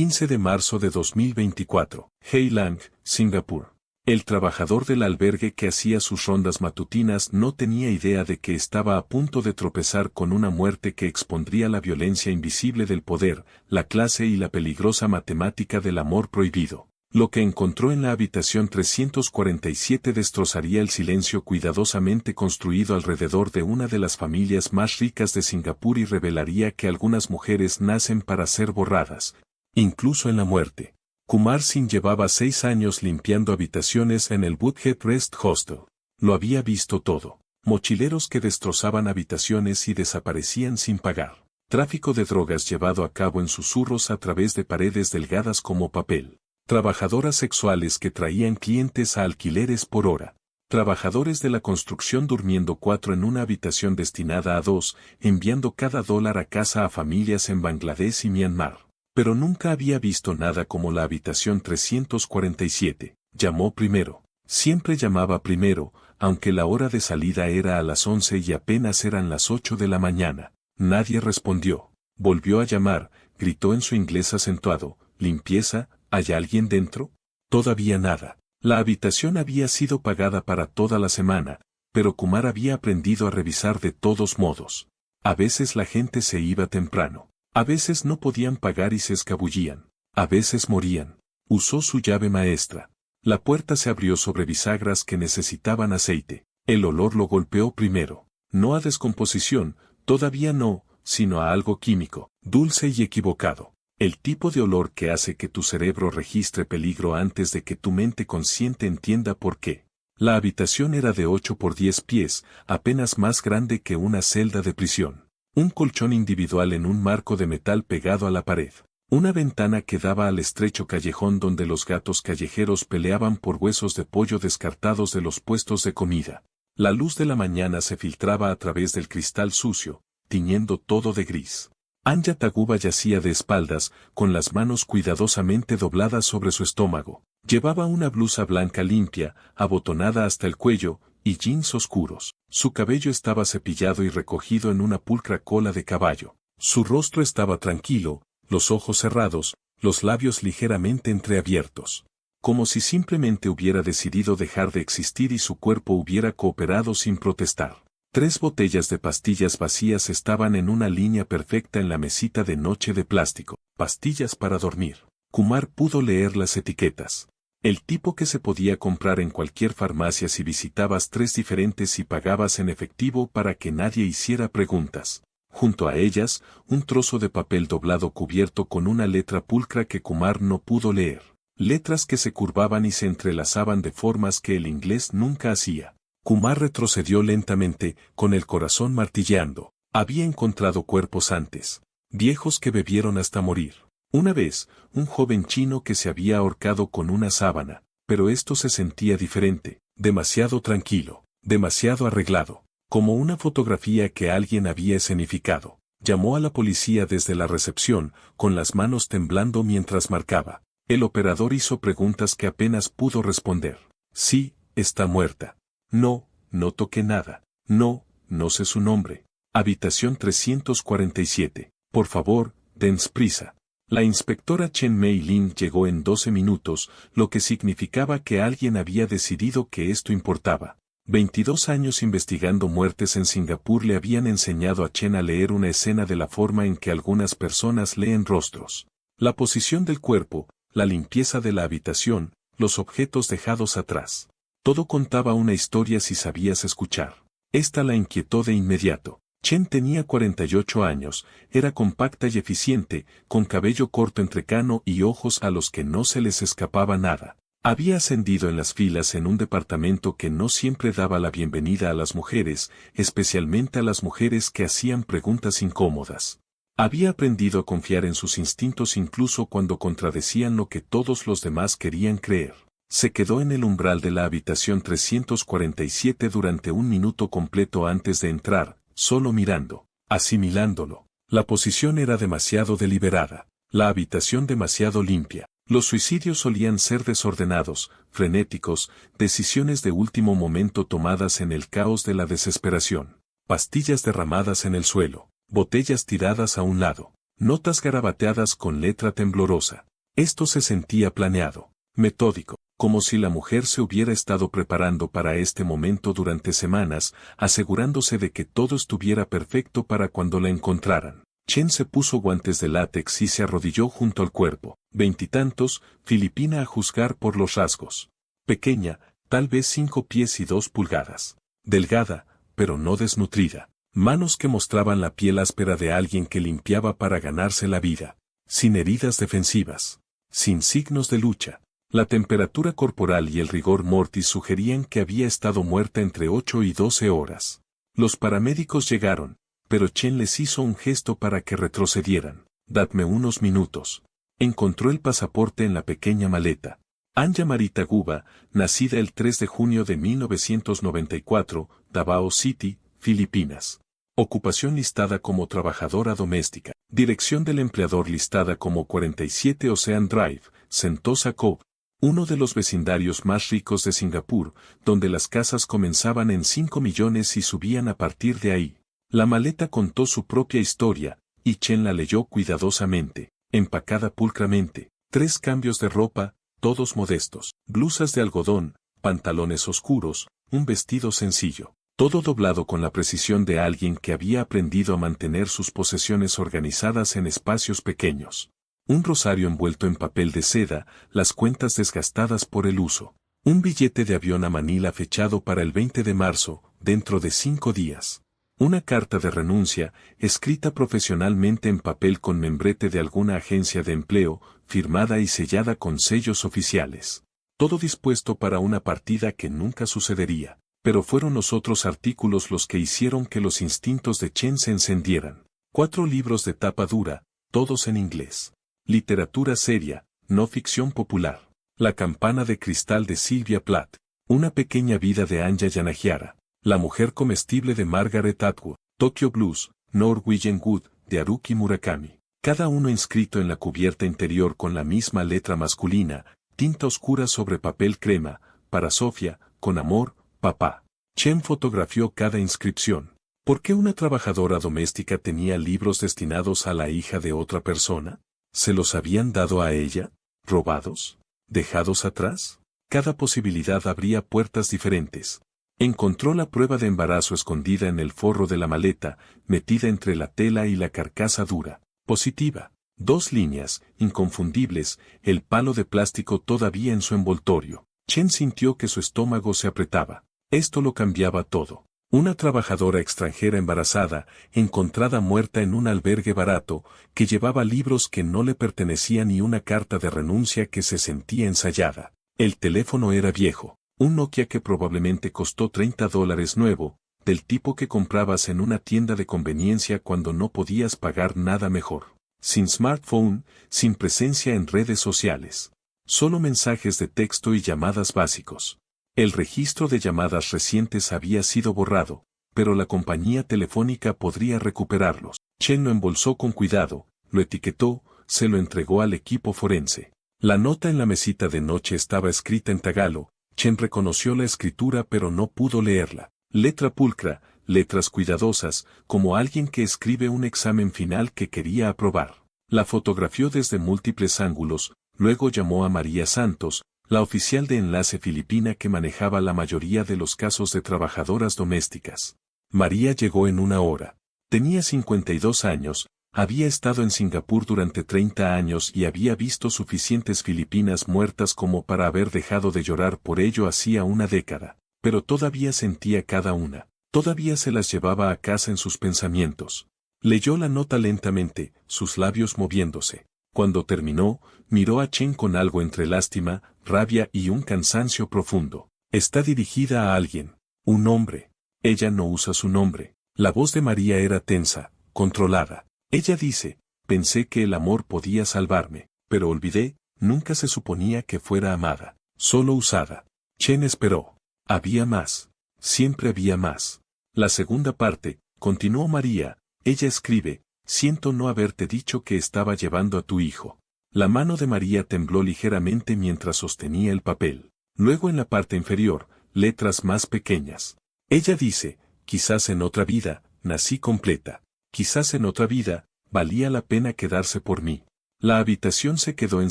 15 de marzo de 2024. Hei Lang, Singapur. El trabajador del albergue que hacía sus rondas matutinas no tenía idea de que estaba a punto de tropezar con una muerte que expondría la violencia invisible del poder, la clase y la peligrosa matemática del amor prohibido. Lo que encontró en la habitación 347 destrozaría el silencio cuidadosamente construido alrededor de una de las familias más ricas de Singapur y revelaría que algunas mujeres nacen para ser borradas, incluso en la muerte. Kumar Singh llevaba 6 años limpiando habitaciones en el Woodhead Rest Hostel. Lo había visto todo. Mochileros que destrozaban habitaciones y desaparecían sin pagar. Tráfico de drogas llevado a cabo en susurros a través de paredes delgadas como papel. Trabajadoras sexuales que traían clientes a alquileres por hora. Trabajadores de la construcción durmiendo 4 en una habitación destinada a 2, enviando cada dólar a casa a familias en Bangladesh y Myanmar. Pero nunca había visto nada como la habitación 347. Llamó primero. Siempre llamaba primero, aunque la hora de salida era a las 11 y apenas eran las 8 de la mañana. Nadie respondió. Volvió a llamar, gritó en su inglés acentuado, «¿Limpieza? ¿Hay alguien dentro?» Todavía nada. La habitación había sido pagada para toda la semana, pero Kumar había aprendido a revisar de todos modos. A veces la gente se iba temprano. A veces no podían pagar y se escabullían. A veces morían. Usó su llave maestra. La puerta se abrió sobre bisagras que necesitaban aceite. El olor lo golpeó primero. No a descomposición, todavía no, sino a algo químico, dulce y equivocado. El tipo de olor que hace que tu cerebro registre peligro antes de que tu mente consciente entienda por qué. La habitación era de 8 por 10 pies, apenas más grande que una celda de prisión. Un colchón individual en un marco de metal pegado a la pared. Una ventana que daba al estrecho callejón donde los gatos callejeros peleaban por huesos de pollo descartados de los puestos de comida. La luz de la mañana se filtraba a través del cristal sucio, tiñendo todo de gris. Anja Taguba yacía de espaldas, con las manos cuidadosamente dobladas sobre su estómago. Llevaba una blusa blanca limpia, abotonada hasta el cuello, y jeans oscuros. Su cabello estaba cepillado y recogido en una pulcra cola de caballo. Su rostro estaba tranquilo, los ojos cerrados, los labios ligeramente entreabiertos. Como si simplemente hubiera decidido dejar de existir y su cuerpo hubiera cooperado sin protestar. 3 botellas de pastillas vacías estaban en una línea perfecta en la mesita de noche de plástico. Pastillas para dormir. Kumar pudo leer las etiquetas. El tipo que se podía comprar en cualquier farmacia si visitabas 3 diferentes y pagabas en efectivo para que nadie hiciera preguntas. Junto a ellas, un trozo de papel doblado cubierto con una letra pulcra que Kumar no pudo leer. Letras que se curvaban y se entrelazaban de formas que el inglés nunca hacía. Kumar retrocedió lentamente, con el corazón martilleando. Había encontrado cuerpos antes. Viejos que bebieron hasta morir. Una vez, un joven chino que se había ahorcado con una sábana, pero esto se sentía diferente, demasiado tranquilo, demasiado arreglado, como una fotografía que alguien había escenificado. Llamó a la policía desde la recepción, con las manos temblando mientras marcaba. El operador hizo preguntas que apenas pudo responder. Sí, está muerta. No, no toqué nada. No, no sé su nombre. Habitación 347. Por favor, dens prisa. La inspectora Chen Mei Lin llegó en 12 minutos, lo que significaba que alguien había decidido que esto importaba. 22 años investigando muertes en Singapur le habían enseñado a Chen a leer una escena de la forma en que algunas personas leen rostros. La posición del cuerpo, la limpieza de la habitación, los objetos dejados atrás. Todo contaba una historia si sabías escuchar. Esta la inquietó de inmediato. Chen tenía 48 años, era compacta y eficiente, con cabello corto entrecano y ojos a los que no se les escapaba nada. Había ascendido en las filas en un departamento que no siempre daba la bienvenida a las mujeres, especialmente a las mujeres que hacían preguntas incómodas. Había aprendido a confiar en sus instintos incluso cuando contradecían lo que todos los demás querían creer. Se quedó en el umbral de la habitación 347 durante 1 minuto completo antes de entrar, solo mirando, asimilándolo. La posición era demasiado deliberada, la habitación demasiado limpia. Los suicidios solían ser desordenados, frenéticos, decisiones de último momento tomadas en el caos de la desesperación. Pastillas derramadas en el suelo, botellas tiradas a un lado, notas garabateadas con letra temblorosa. Esto se sentía planeado, metódico, como si la mujer se hubiera estado preparando para este momento durante semanas, asegurándose de que todo estuviera perfecto para cuando la encontraran. Chen se puso guantes de látex y se arrodilló junto al cuerpo, veintitantos, filipina a juzgar por los rasgos. Pequeña, tal vez 5 pies y 2 pulgadas. Delgada, pero no desnutrida. Manos que mostraban la piel áspera de alguien que limpiaba para ganarse la vida. Sin heridas defensivas. Sin signos de lucha. La temperatura corporal y el rigor mortis sugerían que había estado muerta entre 8 y 12 horas. Los paramédicos llegaron, pero Chen les hizo un gesto para que retrocedieran. «Dadme unos minutos». Encontró el pasaporte en la pequeña maleta. Anja Marita Guba, nacida el 3 de junio de 1994, Davao City, Filipinas. Ocupación listada como trabajadora doméstica. Dirección del empleador listada como 47 Ocean Drive, Sentosa Cove. Uno de los vecindarios más ricos de Singapur, donde las casas comenzaban en 5 millones y subían a partir de ahí. La maleta contó su propia historia, y Chen la leyó cuidadosamente, empacada pulcramente. 3 cambios de ropa, todos modestos, blusas de algodón, pantalones oscuros, un vestido sencillo, todo doblado con la precisión de alguien que había aprendido a mantener sus posesiones organizadas en espacios pequeños. Un rosario envuelto en papel de seda, las cuentas desgastadas por el uso. Un billete de avión a Manila fechado para el 20 de marzo, dentro de 5 días. Una carta de renuncia, escrita profesionalmente en papel con membrete de alguna agencia de empleo, firmada y sellada con sellos oficiales. Todo dispuesto para una partida que nunca sucedería. Pero fueron los otros artículos los que hicieron que los instintos de Chen se encendieran. 4 libros de tapa dura, todos en inglés. Literatura seria, no ficción popular. La campana de cristal de Sylvia Plath. Una pequeña vida de Anja Yanagiara. La mujer comestible de Margaret Atwood. Tokyo Blues, Norwegian Wood, de Haruki Murakami. Cada uno inscrito en la cubierta interior con la misma letra masculina, tinta oscura sobre papel crema, para Sofía, con amor, papá. Chen fotografió cada inscripción. ¿Por qué una trabajadora doméstica tenía libros destinados a la hija de otra persona? ¿Se los habían dado a ella? ¿Robados? ¿Dejados atrás? Cada posibilidad abría puertas diferentes. Encontró la prueba de embarazo escondida en el forro de la maleta, metida entre la tela y la carcasa dura. Positiva. 2 líneas, inconfundibles, el palo de plástico todavía en su envoltorio. Chen sintió que su estómago se apretaba. Esto lo cambiaba todo. Una trabajadora extranjera embarazada, encontrada muerta en un albergue barato, que llevaba libros que no le pertenecían y una carta de renuncia que se sentía ensayada. El teléfono era viejo, un Nokia que probablemente costó $30 nuevo, del tipo que comprabas en una tienda de conveniencia cuando no podías pagar nada mejor. Sin smartphone, sin presencia en redes sociales. Solo mensajes de texto y llamadas básicos. El registro de llamadas recientes había sido borrado, pero la compañía telefónica podría recuperarlos. Chen lo embolsó con cuidado, lo etiquetó, se lo entregó al equipo forense. La nota en la mesita de noche estaba escrita en tagalo. Chen reconoció la escritura pero no pudo leerla. Letra pulcra, letras cuidadosas, como alguien que escribe un examen final que quería aprobar. La fotografió desde múltiples ángulos, luego llamó a María Santos, la oficial de enlace filipina que manejaba la mayoría de los casos de trabajadoras domésticas. María llegó en 1 hora. Tenía 52 años, había estado en Singapur durante 30 años y había visto suficientes filipinas muertas como para haber dejado de llorar por ello hacía una década, pero todavía sentía cada una, todavía se las llevaba a casa en sus pensamientos. Leyó la nota lentamente, sus labios moviéndose. Cuando terminó, miró a Chen con algo entre lástima, rabia y un cansancio profundo. Está dirigida a alguien, un hombre. Ella no usa su nombre. La voz de María era tensa, controlada. Ella dice, pensé que el amor podía salvarme, pero olvidé, nunca se suponía que fuera amada, solo usada. Chen esperó. Había más. Siempre había más. La segunda parte, continuó María, ella escribe, siento no haberte dicho que estaba llevando a tu hijo. La mano de María tembló ligeramente mientras sostenía el papel. Luego en la parte inferior, letras más pequeñas. Ella dice, quizás en otra vida, nací completa. Quizás en otra vida, valía la pena quedarse por mí. La habitación se quedó en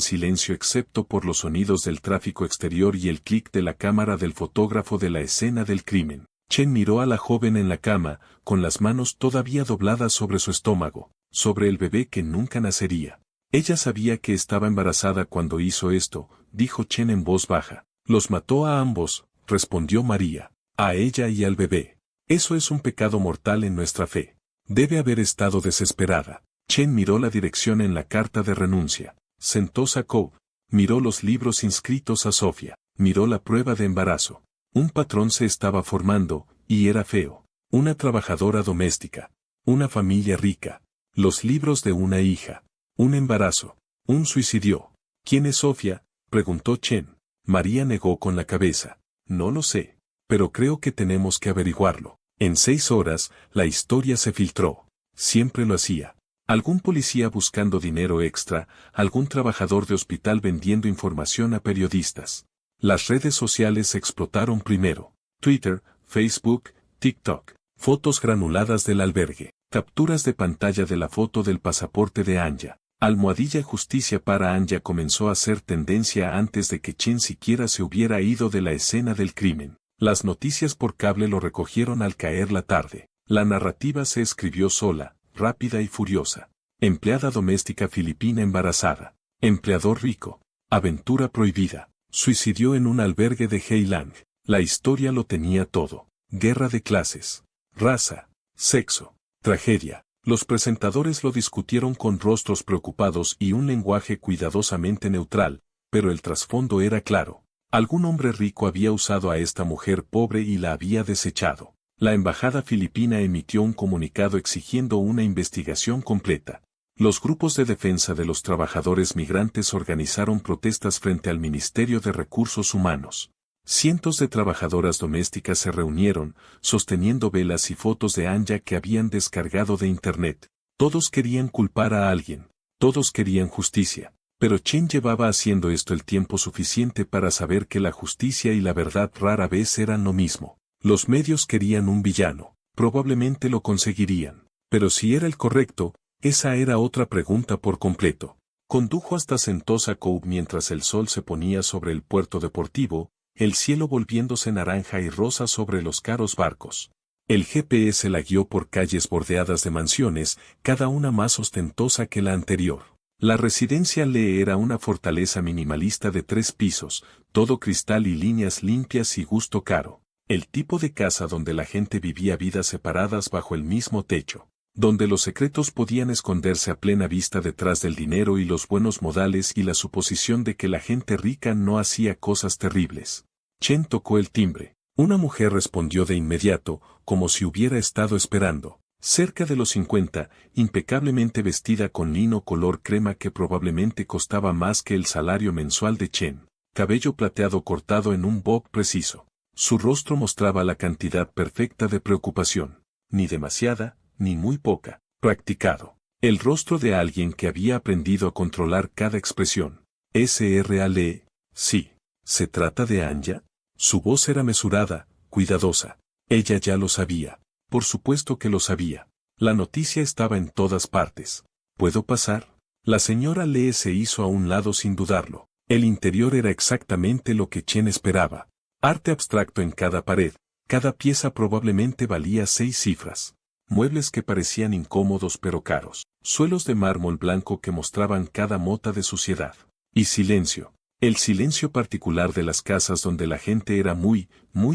silencio excepto por los sonidos del tráfico exterior y el clic de la cámara del fotógrafo de la escena del crimen. Chen miró a la joven en la cama, con las manos todavía dobladas sobre su estómago, sobre el bebé que nunca nacería. Ella sabía que estaba embarazada cuando hizo esto, dijo Chen en voz baja. Los mató a ambos, respondió María, a ella y al bebé. Eso es un pecado mortal en nuestra fe. Debe haber estado desesperada. Chen miró la dirección en la carta de renuncia. Sentosa Cove. Miró los libros inscritos a Sofía. Miró la prueba de embarazo. Un patrón se estaba formando, y era feo. Una trabajadora doméstica. Una familia rica. Los libros de una hija. Un embarazo. Un suicidio. ¿Quién es Sofía?, preguntó Chen. María negó con la cabeza. No lo sé. Pero creo que tenemos que averiguarlo. En 6 horas, la historia se filtró. Siempre lo hacía. Algún policía buscando dinero extra, algún trabajador de hospital vendiendo información a periodistas. Las redes sociales explotaron primero. Twitter, Facebook, TikTok. Fotos granuladas del albergue. Capturas de pantalla de la foto del pasaporte de Anya. Almohadilla justicia para Anya comenzó a ser tendencia antes de que Chen siquiera se hubiera ido de la escena del crimen. Las noticias por cable lo recogieron al caer la tarde. La narrativa se escribió sola, rápida y furiosa. Empleada doméstica filipina embarazada. Empleador rico. Aventura prohibida. Suicidió en un albergue de Heilang. La historia lo tenía todo. Guerra de clases. Raza. Sexo. Tragedia. Los presentadores lo discutieron con rostros preocupados y un lenguaje cuidadosamente neutral, pero el trasfondo era claro. Algún hombre rico había usado a esta mujer pobre y la había desechado. La embajada filipina emitió un comunicado exigiendo una investigación completa. Los grupos de defensa de los trabajadores migrantes organizaron protestas frente al Ministerio de Recursos Humanos. Cientos de trabajadoras domésticas se reunieron, sosteniendo velas y fotos de Anya que habían descargado de Internet. Todos querían culpar a alguien. Todos querían justicia. Pero Chen llevaba haciendo esto el tiempo suficiente para saber que la justicia y la verdad rara vez eran lo mismo. Los medios querían un villano. Probablemente lo conseguirían. Pero si era el correcto, esa era otra pregunta por completo. Condujo hasta Sentosa Cove mientras el sol se ponía sobre el puerto deportivo, el cielo volviéndose naranja y rosa sobre los caros barcos. El GPS la guió por calles bordeadas de mansiones, cada una más ostentosa que la anterior. La residencia Lee era una fortaleza minimalista de 3 pisos, todo cristal y líneas limpias y gusto caro. El tipo de casa donde la gente vivía vidas separadas bajo el mismo techo. Donde los secretos podían esconderse a plena vista detrás del dinero y los buenos modales y la suposición de que la gente rica no hacía cosas terribles. Chen tocó el timbre. Una mujer respondió de inmediato, como si hubiera estado esperando. Cerca de los 50, impecablemente vestida con lino color crema que probablemente costaba más que el salario mensual de Chen. Cabello plateado cortado en un bob preciso. Su rostro mostraba la cantidad perfecta de preocupación. Ni demasiada, ni muy poca. Practicado. El rostro de alguien que había aprendido a controlar cada expresión. S.R.A.L.E. Sí. ¿Se trata de Anya? Su voz era mesurada, cuidadosa. Ella ya lo sabía. Por supuesto que lo sabía. La noticia estaba en todas partes. ¿Puedo pasar? La señora Lee se hizo a un lado sin dudarlo. El interior era exactamente lo que Chen esperaba. Arte abstracto en cada pared. Cada pieza probablemente valía 6 cifras. Muebles que parecían incómodos pero caros. Suelos de mármol blanco que mostraban cada mota de suciedad. Y silencio. El silencio particular de las casas donde la gente era muy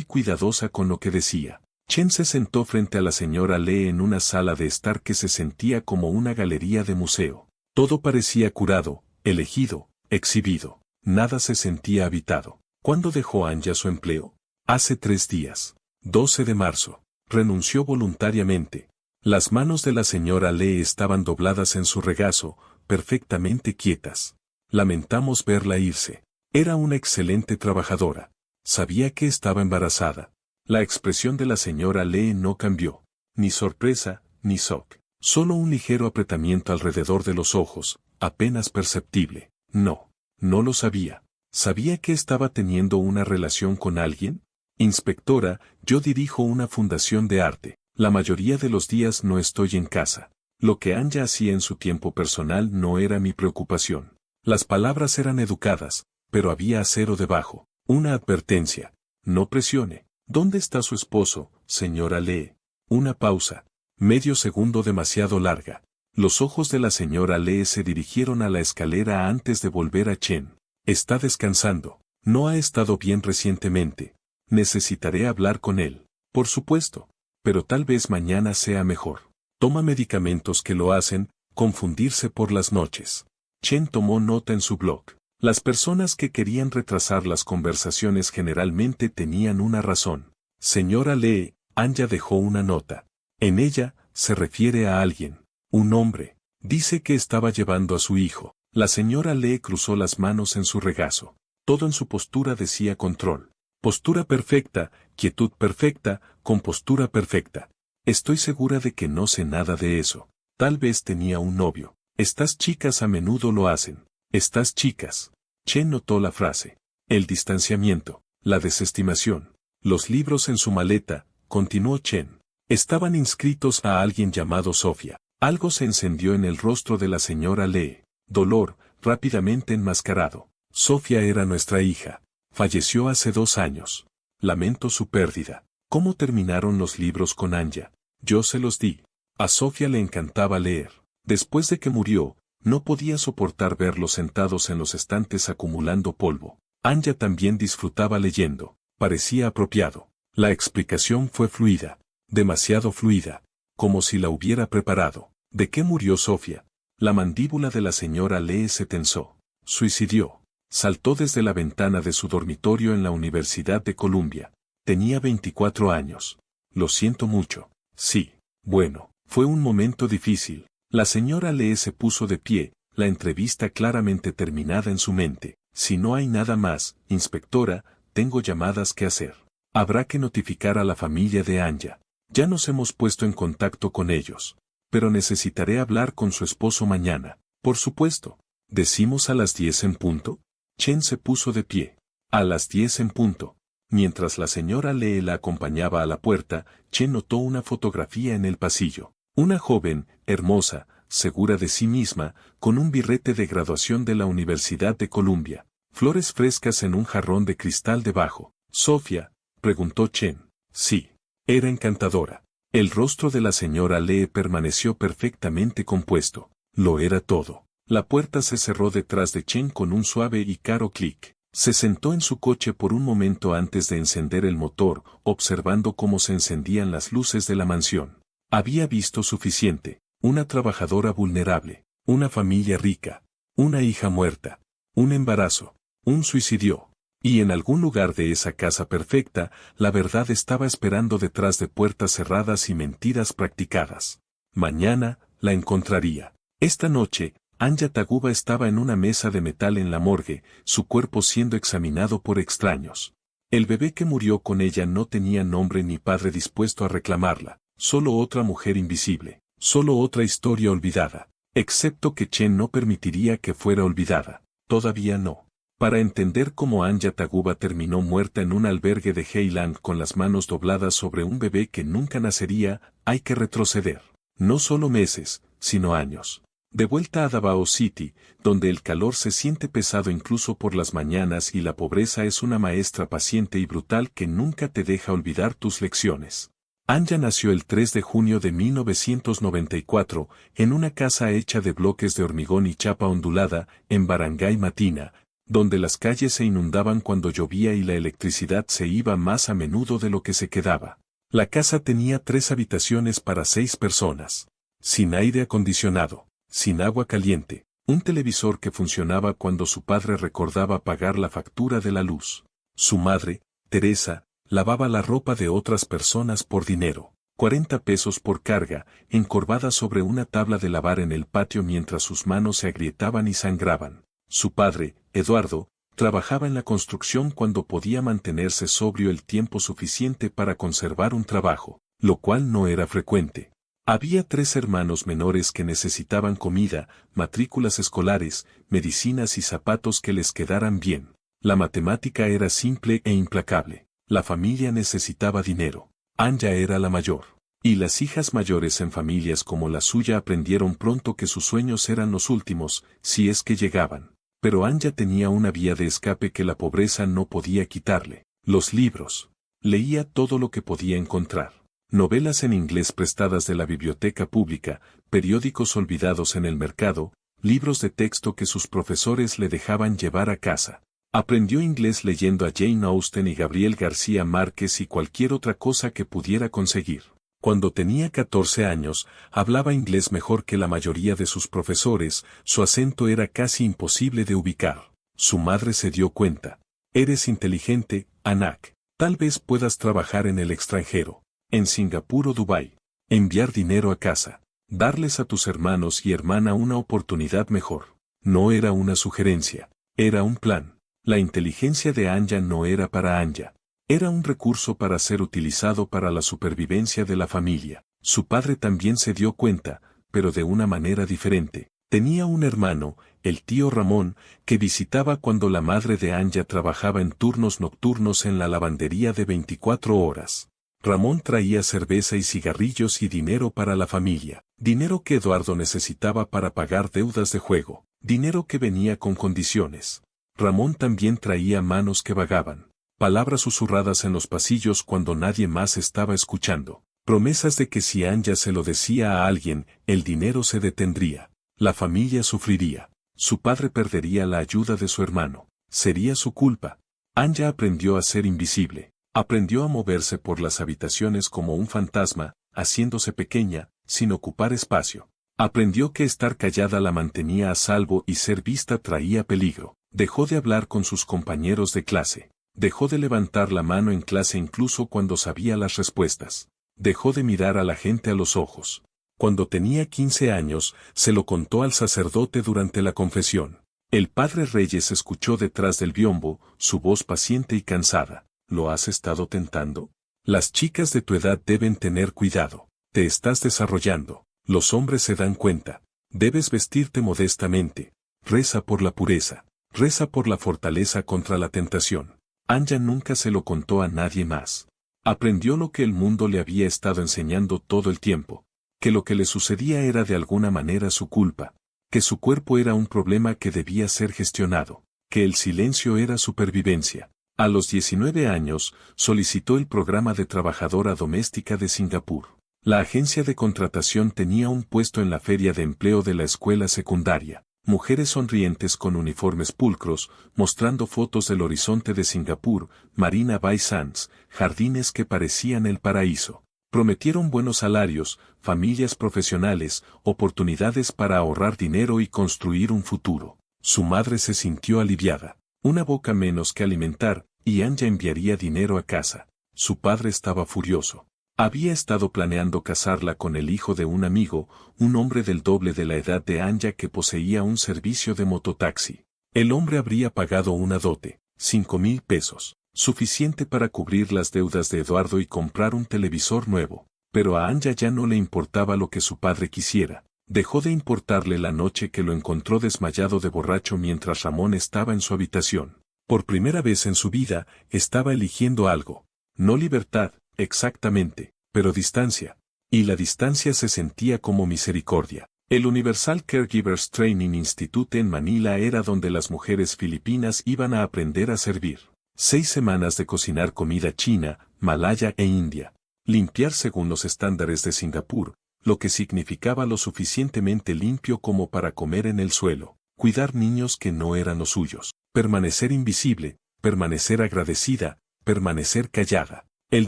cuidadosa con lo que decía. Chen se sentó frente a la señora Lee en una sala de estar que se sentía como una galería de museo. Todo parecía curado, elegido, exhibido. Nada se sentía habitado. ¿Cuándo dejó Anya su empleo? Hace 3 días. 12 de marzo. Renunció voluntariamente. Las manos de la señora Lee estaban dobladas en su regazo, perfectamente quietas. Lamentamos verla irse. Era una excelente trabajadora. Sabía que estaba embarazada. La expresión de la señora Lee no cambió. Ni sorpresa, ni shock. Solo un ligero apretamiento alrededor de los ojos, apenas perceptible. No lo sabía. ¿Sabía que estaba teniendo una relación con alguien? Inspectora, yo dirijo una fundación de arte. La mayoría de los días no estoy en casa. Lo que Anya hacía en su tiempo personal no era mi preocupación. Las palabras eran educadas, pero había acero debajo. Una advertencia. No presione. ¿Dónde está su esposo, señora Lee? Una pausa. Medio segundo demasiado larga. Los ojos de la señora Lee se dirigieron a la escalera antes de volver a Chen. Está descansando. No ha estado bien recientemente. Necesitaré hablar con él. Por supuesto. Pero tal vez mañana sea mejor. Toma medicamentos que lo hacen confundirse por las noches. Chen tomó nota en su blog. Las personas que querían retrasar las conversaciones generalmente tenían una razón. Señora Lee, Anya dejó una nota. En ella, se refiere a alguien. Un hombre. Dice que estaba llevando a su hijo. La señora Lee cruzó las manos en su regazo. Todo en su postura decía control. Postura perfecta, quietud perfecta, compostura perfecta. Estoy segura de que no sé nada de eso. Tal vez tenía un novio. Estas chicas a menudo lo hacen. Estas chicas. Chen notó la frase. El distanciamiento, la desestimación. Los libros en su maleta, continuó Chen. Estaban inscritos a alguien llamado Sofía. Algo se encendió en el rostro de la señora Lee. Dolor, rápidamente enmascarado. Sofía era nuestra hija. Falleció hace 2 años. Lamento su pérdida. ¿Cómo terminaron los libros con Anya? Yo se los di. A Sofía le encantaba leer. Después de que murió, no podía soportar verlos sentados en los estantes acumulando polvo. Anya también disfrutaba leyendo. Parecía apropiado. La explicación fue fluida. Demasiado fluida. Como si la hubiera preparado. ¿De qué murió Sofía? La mandíbula de la señora Lee se tensó. Suicidió. Saltó desde la ventana de su dormitorio en la Universidad de Columbia. Tenía 24 años. Lo siento mucho. Sí. Bueno, fue un momento difícil. La señora Lee se puso de pie, la entrevista claramente terminada en su mente. Si no hay nada más, inspectora, tengo llamadas que hacer. Habrá que notificar a la familia de Anya. Ya nos hemos puesto en contacto con ellos. Pero necesitaré hablar con su esposo mañana. Por supuesto. ¿Decimos a las 10 en punto? Chen se puso de pie. A las 10 en punto. Mientras la señora Lee la acompañaba a la puerta, Chen notó una fotografía en el pasillo. Una joven, hermosa, segura de sí misma, con un birrete de graduación de la Universidad de Columbia. Flores frescas en un jarrón de cristal debajo. ¿Sofía? Preguntó Chen. Sí. Era encantadora. El rostro de la señora Lee permaneció perfectamente compuesto. Lo era todo. La puerta se cerró detrás de Chen con un suave y caro clic. Se sentó en su coche por un momento antes de encender el motor, observando cómo se encendían las luces de la mansión. Había visto suficiente. Una trabajadora vulnerable, una familia rica, una hija muerta, un embarazo, un suicidio. Y en algún lugar de esa casa perfecta, la verdad estaba esperando detrás de puertas cerradas y mentiras practicadas. Mañana, la encontraría. Esta noche, Anya Taguba estaba en una mesa de metal en la morgue, su cuerpo siendo examinado por extraños. El bebé que murió con ella no tenía nombre ni padre dispuesto a reclamarla, solo otra mujer invisible, solo otra historia olvidada. Excepto que Chen no permitiría que fuera olvidada. Todavía no. Para entender cómo Anya Taguba terminó muerta en un albergue de Heiland con las manos dobladas sobre un bebé que nunca nacería, hay que retroceder. No solo meses, sino años. De vuelta a Davao City, donde el calor se siente pesado incluso por las mañanas y la pobreza es una maestra paciente y brutal que nunca te deja olvidar tus lecciones. Anya nació el 3 de junio de 1994, en una casa hecha de bloques de hormigón y chapa ondulada, en Barangay Matina, donde las calles se inundaban cuando llovía y la electricidad se iba más a menudo de lo que se quedaba. La casa tenía 3 habitaciones para 6 personas. Sin aire acondicionado, sin agua caliente, un televisor que funcionaba cuando su padre recordaba pagar la factura de la luz. Su madre, Teresa, lavaba la ropa de otras personas por dinero. 40 pesos por carga, encorvada sobre una tabla de lavar en el patio mientras sus manos se agrietaban y sangraban. Su padre, Eduardo, trabajaba en la construcción cuando podía mantenerse sobrio el tiempo suficiente para conservar un trabajo, lo cual no era frecuente. Había 3 hermanos menores que necesitaban comida, matrículas escolares, medicinas y zapatos que les quedaran bien. La matemática era simple e implacable. La familia necesitaba dinero. Anya era la mayor. Y las hijas mayores en familias como la suya aprendieron pronto que sus sueños eran los últimos, si es que llegaban. Pero Anya tenía una vía de escape que la pobreza no podía quitarle: los libros. Leía todo lo que podía encontrar. Novelas en inglés prestadas de la biblioteca pública, periódicos olvidados en el mercado, libros de texto que sus profesores le dejaban llevar a casa. Aprendió inglés leyendo a Jane Austen y Gabriel García Márquez y cualquier otra cosa que pudiera conseguir. Cuando tenía 14 años, hablaba inglés mejor que la mayoría de sus profesores, su acento era casi imposible de ubicar. Su madre se dio cuenta. Eres inteligente, Anak. Tal vez puedas trabajar en el extranjero, en Singapur o Dubái. Enviar dinero a casa. Darles a tus hermanos y hermana una oportunidad mejor. No era una sugerencia, era un plan. La inteligencia de Anya no era para Anya. Era un recurso para ser utilizado para la supervivencia de la familia. Su padre también se dio cuenta, pero de una manera diferente. Tenía un hermano, el tío Ramón, que visitaba cuando la madre de Anya trabajaba en turnos nocturnos en la lavandería de 24 horas. Ramón traía cerveza y cigarrillos y dinero para la familia. Dinero que Eduardo necesitaba para pagar deudas de juego. Dinero que venía con condiciones. Ramón también traía manos que vagaban. Palabras susurradas en los pasillos cuando nadie más estaba escuchando. Promesas de que si Anya se lo decía a alguien, el dinero se detendría. La familia sufriría. Su padre perdería la ayuda de su hermano. Sería su culpa. Anya aprendió a ser invisible. Aprendió a moverse por las habitaciones como un fantasma, haciéndose pequeña, sin ocupar espacio. Aprendió que estar callada la mantenía a salvo y ser vista traía peligro. Dejó de hablar con sus compañeros de clase. Dejó de levantar la mano en clase incluso cuando sabía las respuestas. Dejó de mirar a la gente a los ojos. Cuando tenía 15 años, se lo contó al sacerdote durante la confesión. El padre Reyes escuchó detrás del biombo, su voz paciente y cansada. ¿Lo has estado tentando? Las chicas de tu edad deben tener cuidado. Te estás desarrollando. Los hombres se dan cuenta. Debes vestirte modestamente. Reza por la pureza. Reza por la fortaleza contra la tentación. Anya nunca se lo contó a nadie más. Aprendió lo que el mundo le había estado enseñando todo el tiempo. Que lo que le sucedía era de alguna manera su culpa. Que su cuerpo era un problema que debía ser gestionado. Que el silencio era supervivencia. A los 19 años, solicitó el programa de trabajadora doméstica de Singapur. La agencia de contratación tenía un puesto en la feria de empleo de la escuela secundaria. Mujeres sonrientes con uniformes pulcros, mostrando fotos del horizonte de Singapur, Marina Bay Sands, jardines que parecían el paraíso. Prometieron buenos salarios, familias profesionales, oportunidades para ahorrar dinero y construir un futuro. Su madre se sintió aliviada. Una boca menos que alimentar, y Anya enviaría dinero a casa. Su padre estaba furioso. Había estado planeando casarla con el hijo de un amigo, un hombre del doble de la edad de Anya que poseía un servicio de mototaxi. El hombre habría pagado una dote, 5,000 pesos, suficiente para cubrir las deudas de Eduardo y comprar un televisor nuevo. Pero a Anya ya no le importaba lo que su padre quisiera. Dejó de importarle la noche que lo encontró desmayado de borracho mientras Ramón estaba en su habitación. Por primera vez en su vida, estaba eligiendo algo. No libertad, exactamente, pero distancia. Y la distancia se sentía como misericordia. El Universal Caregivers Training Institute en Manila era donde las mujeres filipinas iban a aprender a servir. 6 semanas de cocinar comida china, malaya e india. Limpiar según los estándares de Singapur, lo que significaba lo suficientemente limpio como para comer en el suelo. Cuidar niños que no eran los suyos. Permanecer invisible, permanecer agradecida, permanecer callada. El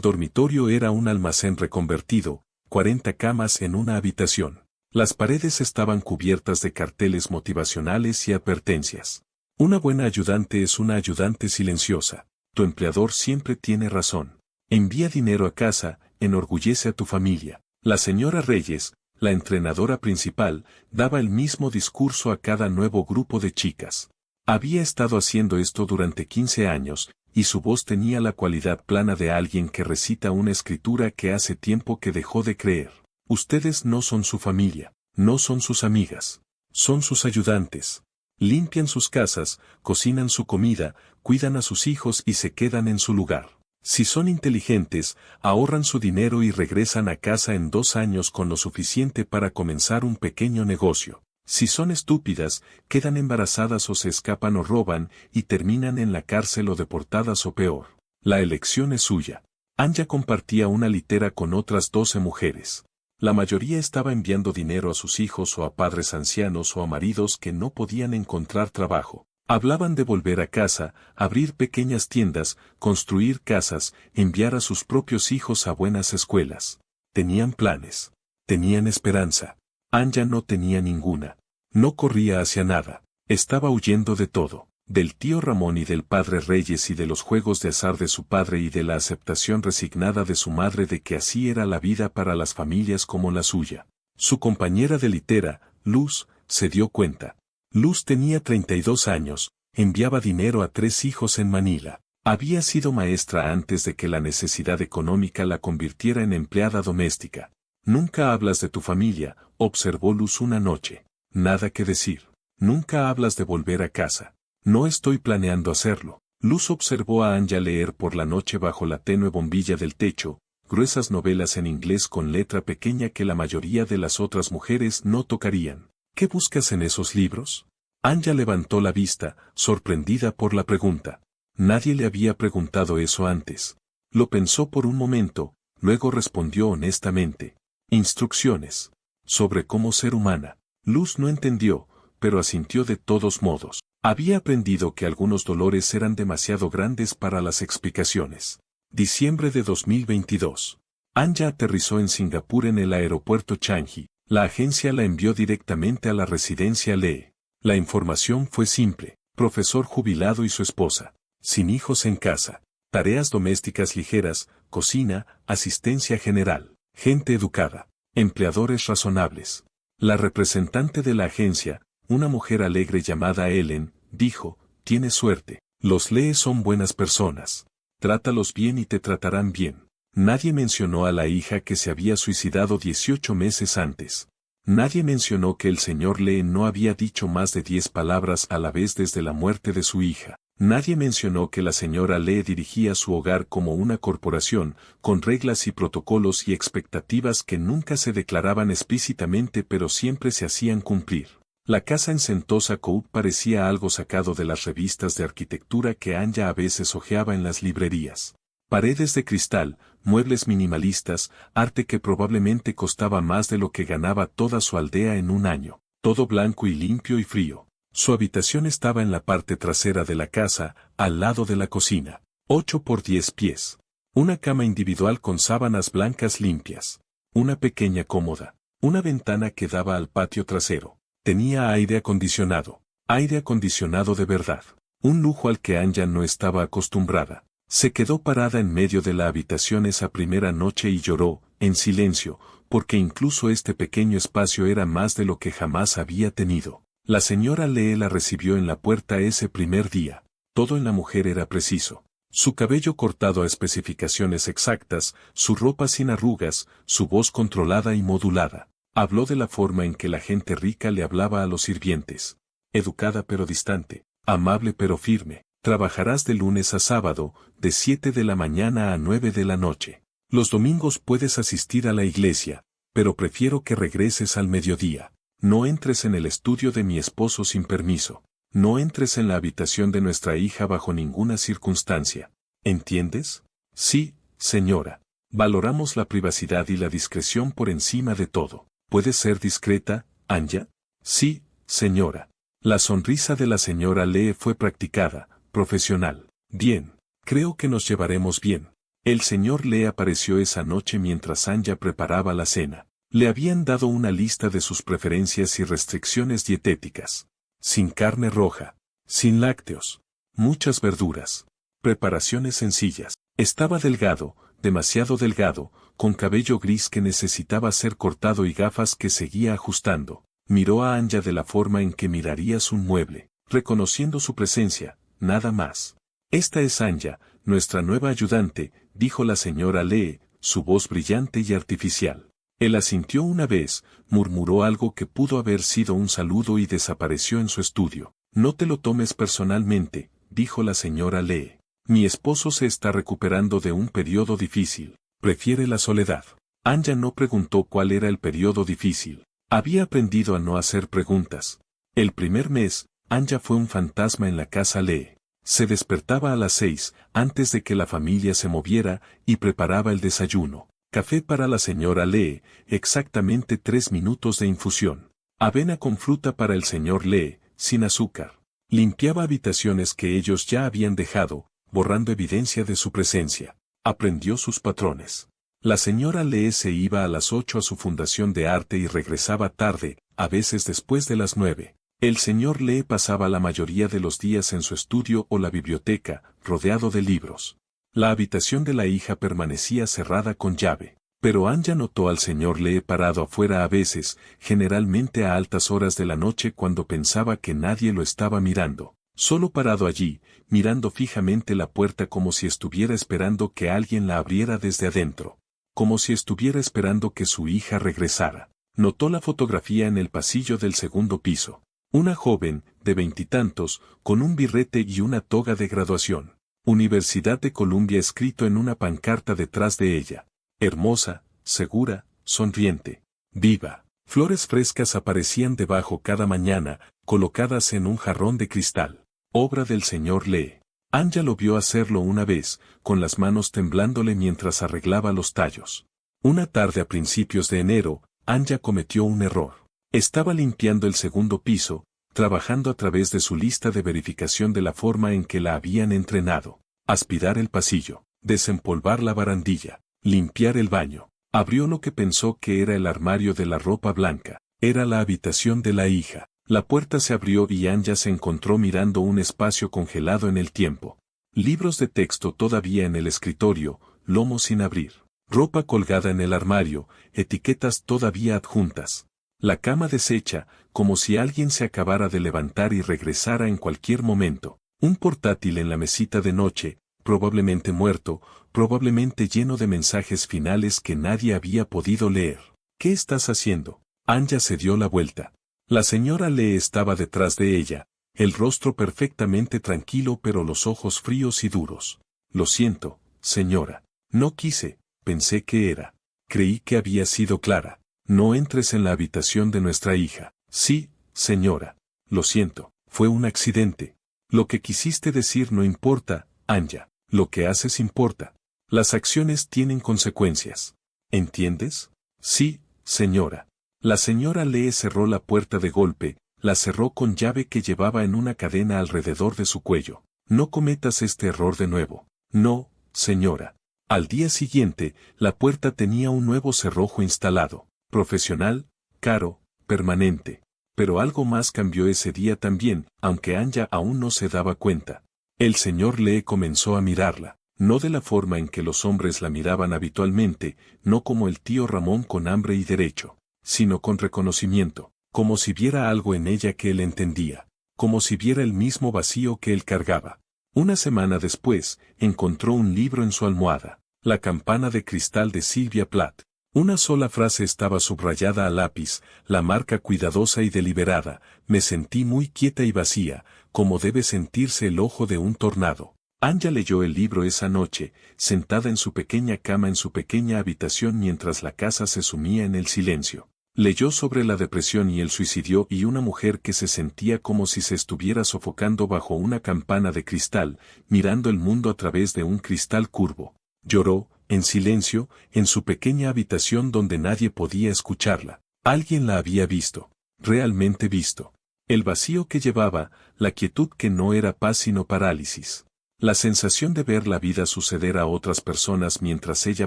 dormitorio era un almacén reconvertido, 40 camas en una habitación. Las paredes estaban cubiertas de carteles motivacionales y advertencias. Una buena ayudante es una ayudante silenciosa. Tu empleador siempre tiene razón. Envía dinero a casa, enorgullece a tu familia. La señora Reyes, la entrenadora principal, daba el mismo discurso a cada nuevo grupo de chicas. Había estado haciendo esto durante 15 años, y su voz tenía la cualidad plana de alguien que recita una escritura que hace tiempo que dejó de creer. Ustedes no son su familia, no son sus amigas, son sus ayudantes. Limpian sus casas, cocinan su comida, cuidan a sus hijos y se quedan en su lugar. Si son inteligentes, ahorran su dinero y regresan a casa en 2 años con lo suficiente para comenzar un pequeño negocio. Si son estúpidas, quedan embarazadas o se escapan o roban y terminan en la cárcel o deportadas o peor. La elección es suya. Anja compartía una litera con otras 12 mujeres. La mayoría estaba enviando dinero a sus hijos o a padres ancianos o a maridos que no podían encontrar trabajo. Hablaban de volver a casa, abrir pequeñas tiendas, construir casas, enviar a sus propios hijos a buenas escuelas. Tenían planes. Tenían esperanza. Anja no tenía ninguna. No corría hacia nada. Estaba huyendo de todo. Del tío Ramón y del padre Reyes y de los juegos de azar de su padre y de la aceptación resignada de su madre de que así era la vida para las familias como la suya. Su compañera de litera, Luz, se dio cuenta. Luz tenía 32 años, enviaba dinero a 3 hijos en Manila. Había sido maestra antes de que la necesidad económica la convirtiera en empleada doméstica. Nunca hablas de tu familia, observó Luz una noche. Nada que decir. Nunca hablas de volver a casa. No estoy planeando hacerlo. Luz observó a Anja leer por la noche bajo la tenue bombilla del techo, gruesas novelas en inglés con letra pequeña que la mayoría de las otras mujeres no tocarían. ¿Qué buscas en esos libros? Anja levantó la vista, sorprendida por la pregunta. Nadie le había preguntado eso antes. Lo pensó por un momento, luego respondió honestamente. Instrucciones. Sobre cómo ser humana. Luz no entendió, pero asintió de todos modos. Había aprendido que algunos dolores eran demasiado grandes para las explicaciones. Diciembre de 2022. Anja aterrizó en Singapur en el aeropuerto Changi. La agencia la envió directamente a la residencia Lee. La información fue simple. Profesor jubilado y su esposa. Sin hijos en casa. Tareas domésticas ligeras, cocina, asistencia general. Gente educada. Empleadores razonables. La representante de la agencia, una mujer alegre llamada Ellen, dijo, tienes suerte. Los Lee son buenas personas. Trátalos bien y te tratarán bien. Nadie mencionó a la hija que se había suicidado 18 meses antes. Nadie mencionó que el señor Lee no había dicho más de 10 palabras a la vez desde la muerte de su hija. Nadie mencionó que la señora Lee dirigía su hogar como una corporación, con reglas y protocolos y expectativas que nunca se declaraban explícitamente pero siempre se hacían cumplir. La casa en Sentosa Cove parecía algo sacado de las revistas de arquitectura que Anja a veces hojeaba en las librerías. Paredes de cristal, muebles minimalistas, arte que probablemente costaba más de lo que ganaba toda su aldea en un año. Todo blanco y limpio y frío. Su habitación estaba en la parte trasera de la casa, al lado de la cocina. 8 por 10 pies. Una cama individual con sábanas blancas limpias. Una pequeña cómoda. Una ventana que daba al patio trasero. Tenía aire acondicionado. Aire acondicionado de verdad. Un lujo al que Anja no estaba acostumbrada. Se quedó parada en medio de la habitación esa primera noche y lloró, en silencio, porque incluso este pequeño espacio era más de lo que jamás había tenido. La señora Lee la recibió en la puerta ese primer día. Todo en la mujer era preciso. Su cabello cortado a especificaciones exactas, su ropa sin arrugas, su voz controlada y modulada. Habló de la forma en que la gente rica le hablaba a los sirvientes. Educada pero distante, amable pero firme. Trabajarás de lunes a sábado, de 7 de la mañana a 9 de la noche. Los domingos puedes asistir a la iglesia, pero prefiero que regreses al mediodía. No entres en el estudio de mi esposo sin permiso. No entres en la habitación de nuestra hija bajo ninguna circunstancia. ¿Entiendes? Sí, señora. Valoramos la privacidad y la discreción por encima de todo. ¿Puedes ser discreta, Anja? Sí, señora. La sonrisa de la señora Lee fue practicada, profesional. Bien, creo que nos llevaremos bien. El señor Lee apareció esa noche mientras Anja preparaba la cena. Le habían dado una lista de sus preferencias y restricciones dietéticas. Sin carne roja, sin lácteos, muchas verduras. Preparaciones sencillas. Estaba delgado, demasiado delgado, con cabello gris que necesitaba ser cortado y gafas que seguía ajustando. Miró a Anja de la forma en que mirarías un mueble, reconociendo su presencia, nada más. Esta es Anja, nuestra nueva ayudante, dijo la señora Lee, su voz brillante y artificial. Él asintió una vez, murmuró algo que pudo haber sido un saludo y desapareció en su estudio. No te lo tomes personalmente, dijo la señora Lee. Mi esposo se está recuperando de un periodo difícil. Prefiere la soledad. Anya no preguntó cuál era el periodo difícil. Había aprendido a no hacer preguntas. El primer mes, Anya fue un fantasma en la casa Lee. Se despertaba a las 6, antes de que la familia se moviera, y preparaba el desayuno. Café para la señora Lee, exactamente 3 minutos de infusión. Avena con fruta para el señor Lee, sin azúcar. Limpiaba habitaciones que ellos ya habían dejado, borrando evidencia de su presencia. Aprendió sus patrones. La señora Lee se iba a las 8 a su fundación de arte y regresaba tarde, a veces después de las 9. El señor Lee pasaba la mayoría de los días en su estudio o la biblioteca, rodeado de libros. La habitación de la hija permanecía cerrada con llave, pero Anya notó al señor Lee parado afuera a veces, generalmente a altas horas de la noche cuando pensaba que nadie lo estaba mirando. Solo parado allí, mirando fijamente la puerta como si estuviera esperando que alguien la abriera desde adentro. Como si estuviera esperando que su hija regresara. Notó la fotografía en el pasillo del segundo piso. Una joven, de 20 y tantos, con un birrete y una toga de graduación. Universidad de Columbia escrito en una pancarta detrás de ella. Hermosa, segura, sonriente, viva. Flores frescas aparecían debajo cada mañana, colocadas en un jarrón de cristal. Obra del señor Lee. Anya lo vio hacerlo una vez, con las manos temblándole mientras arreglaba los tallos. Una tarde a principios de enero, Anya cometió un error. Estaba limpiando el segundo piso, trabajando a través de su lista de verificación de la forma en que la habían entrenado. Aspirar el pasillo, desempolvar la barandilla, limpiar el baño. Abrió lo que pensó que era el armario de la ropa blanca. Era la habitación de la hija. La puerta se abrió y Anya se encontró mirando un espacio congelado en el tiempo. Libros de texto todavía en el escritorio, lomo sin abrir. Ropa colgada en el armario, etiquetas todavía adjuntas. La cama deshecha, como si alguien se acabara de levantar y regresara en cualquier momento. Un portátil en la mesita de noche, probablemente muerto, probablemente lleno de mensajes finales que nadie había podido leer. ¿Qué estás haciendo? Anya se dio la vuelta. La señora Lee estaba detrás de ella, el rostro perfectamente tranquilo pero los ojos fríos y duros. Lo siento, señora. No quise, pensé que era. Creí que había sido clara. No entres en la habitación de nuestra hija. Sí, señora. Lo siento, fue un accidente. Lo que quisiste decir no importa, Anya. Lo que haces importa. Las acciones tienen consecuencias. ¿Entiendes? Sí, señora. La señora Lee cerró la puerta de golpe, la cerró con llave que llevaba en una cadena alrededor de su cuello. No cometas este error de nuevo. No, señora. Al día siguiente, la puerta tenía un nuevo cerrojo instalado. Profesional, caro, permanente. Pero algo más cambió ese día también, aunque Anya aún no se daba cuenta. El señor Lee comenzó a mirarla, no de la forma en que los hombres la miraban habitualmente, no como el tío Ramón con hambre y derecho, sino con reconocimiento, como si viera algo en ella que él entendía, como si viera el mismo vacío que él cargaba. Una semana después, encontró un libro en su almohada, La campana de cristal de Sylvia Plath. Una sola frase estaba subrayada a lápiz, la marca cuidadosa y deliberada: me sentí muy quieta y vacía, como debe sentirse el ojo de un tornado. Anya leyó el libro esa noche, sentada en su pequeña cama en su pequeña habitación mientras la casa se sumía en el silencio. Leyó sobre la depresión y el suicidio y una mujer que se sentía como si se estuviera sofocando bajo una campana de cristal, mirando el mundo a través de un cristal curvo. Lloró, en silencio, en su pequeña habitación donde nadie podía escucharla. Alguien la había visto, realmente visto. El vacío que llevaba, la quietud que no era paz sino parálisis. La sensación de ver la vida suceder a otras personas mientras ella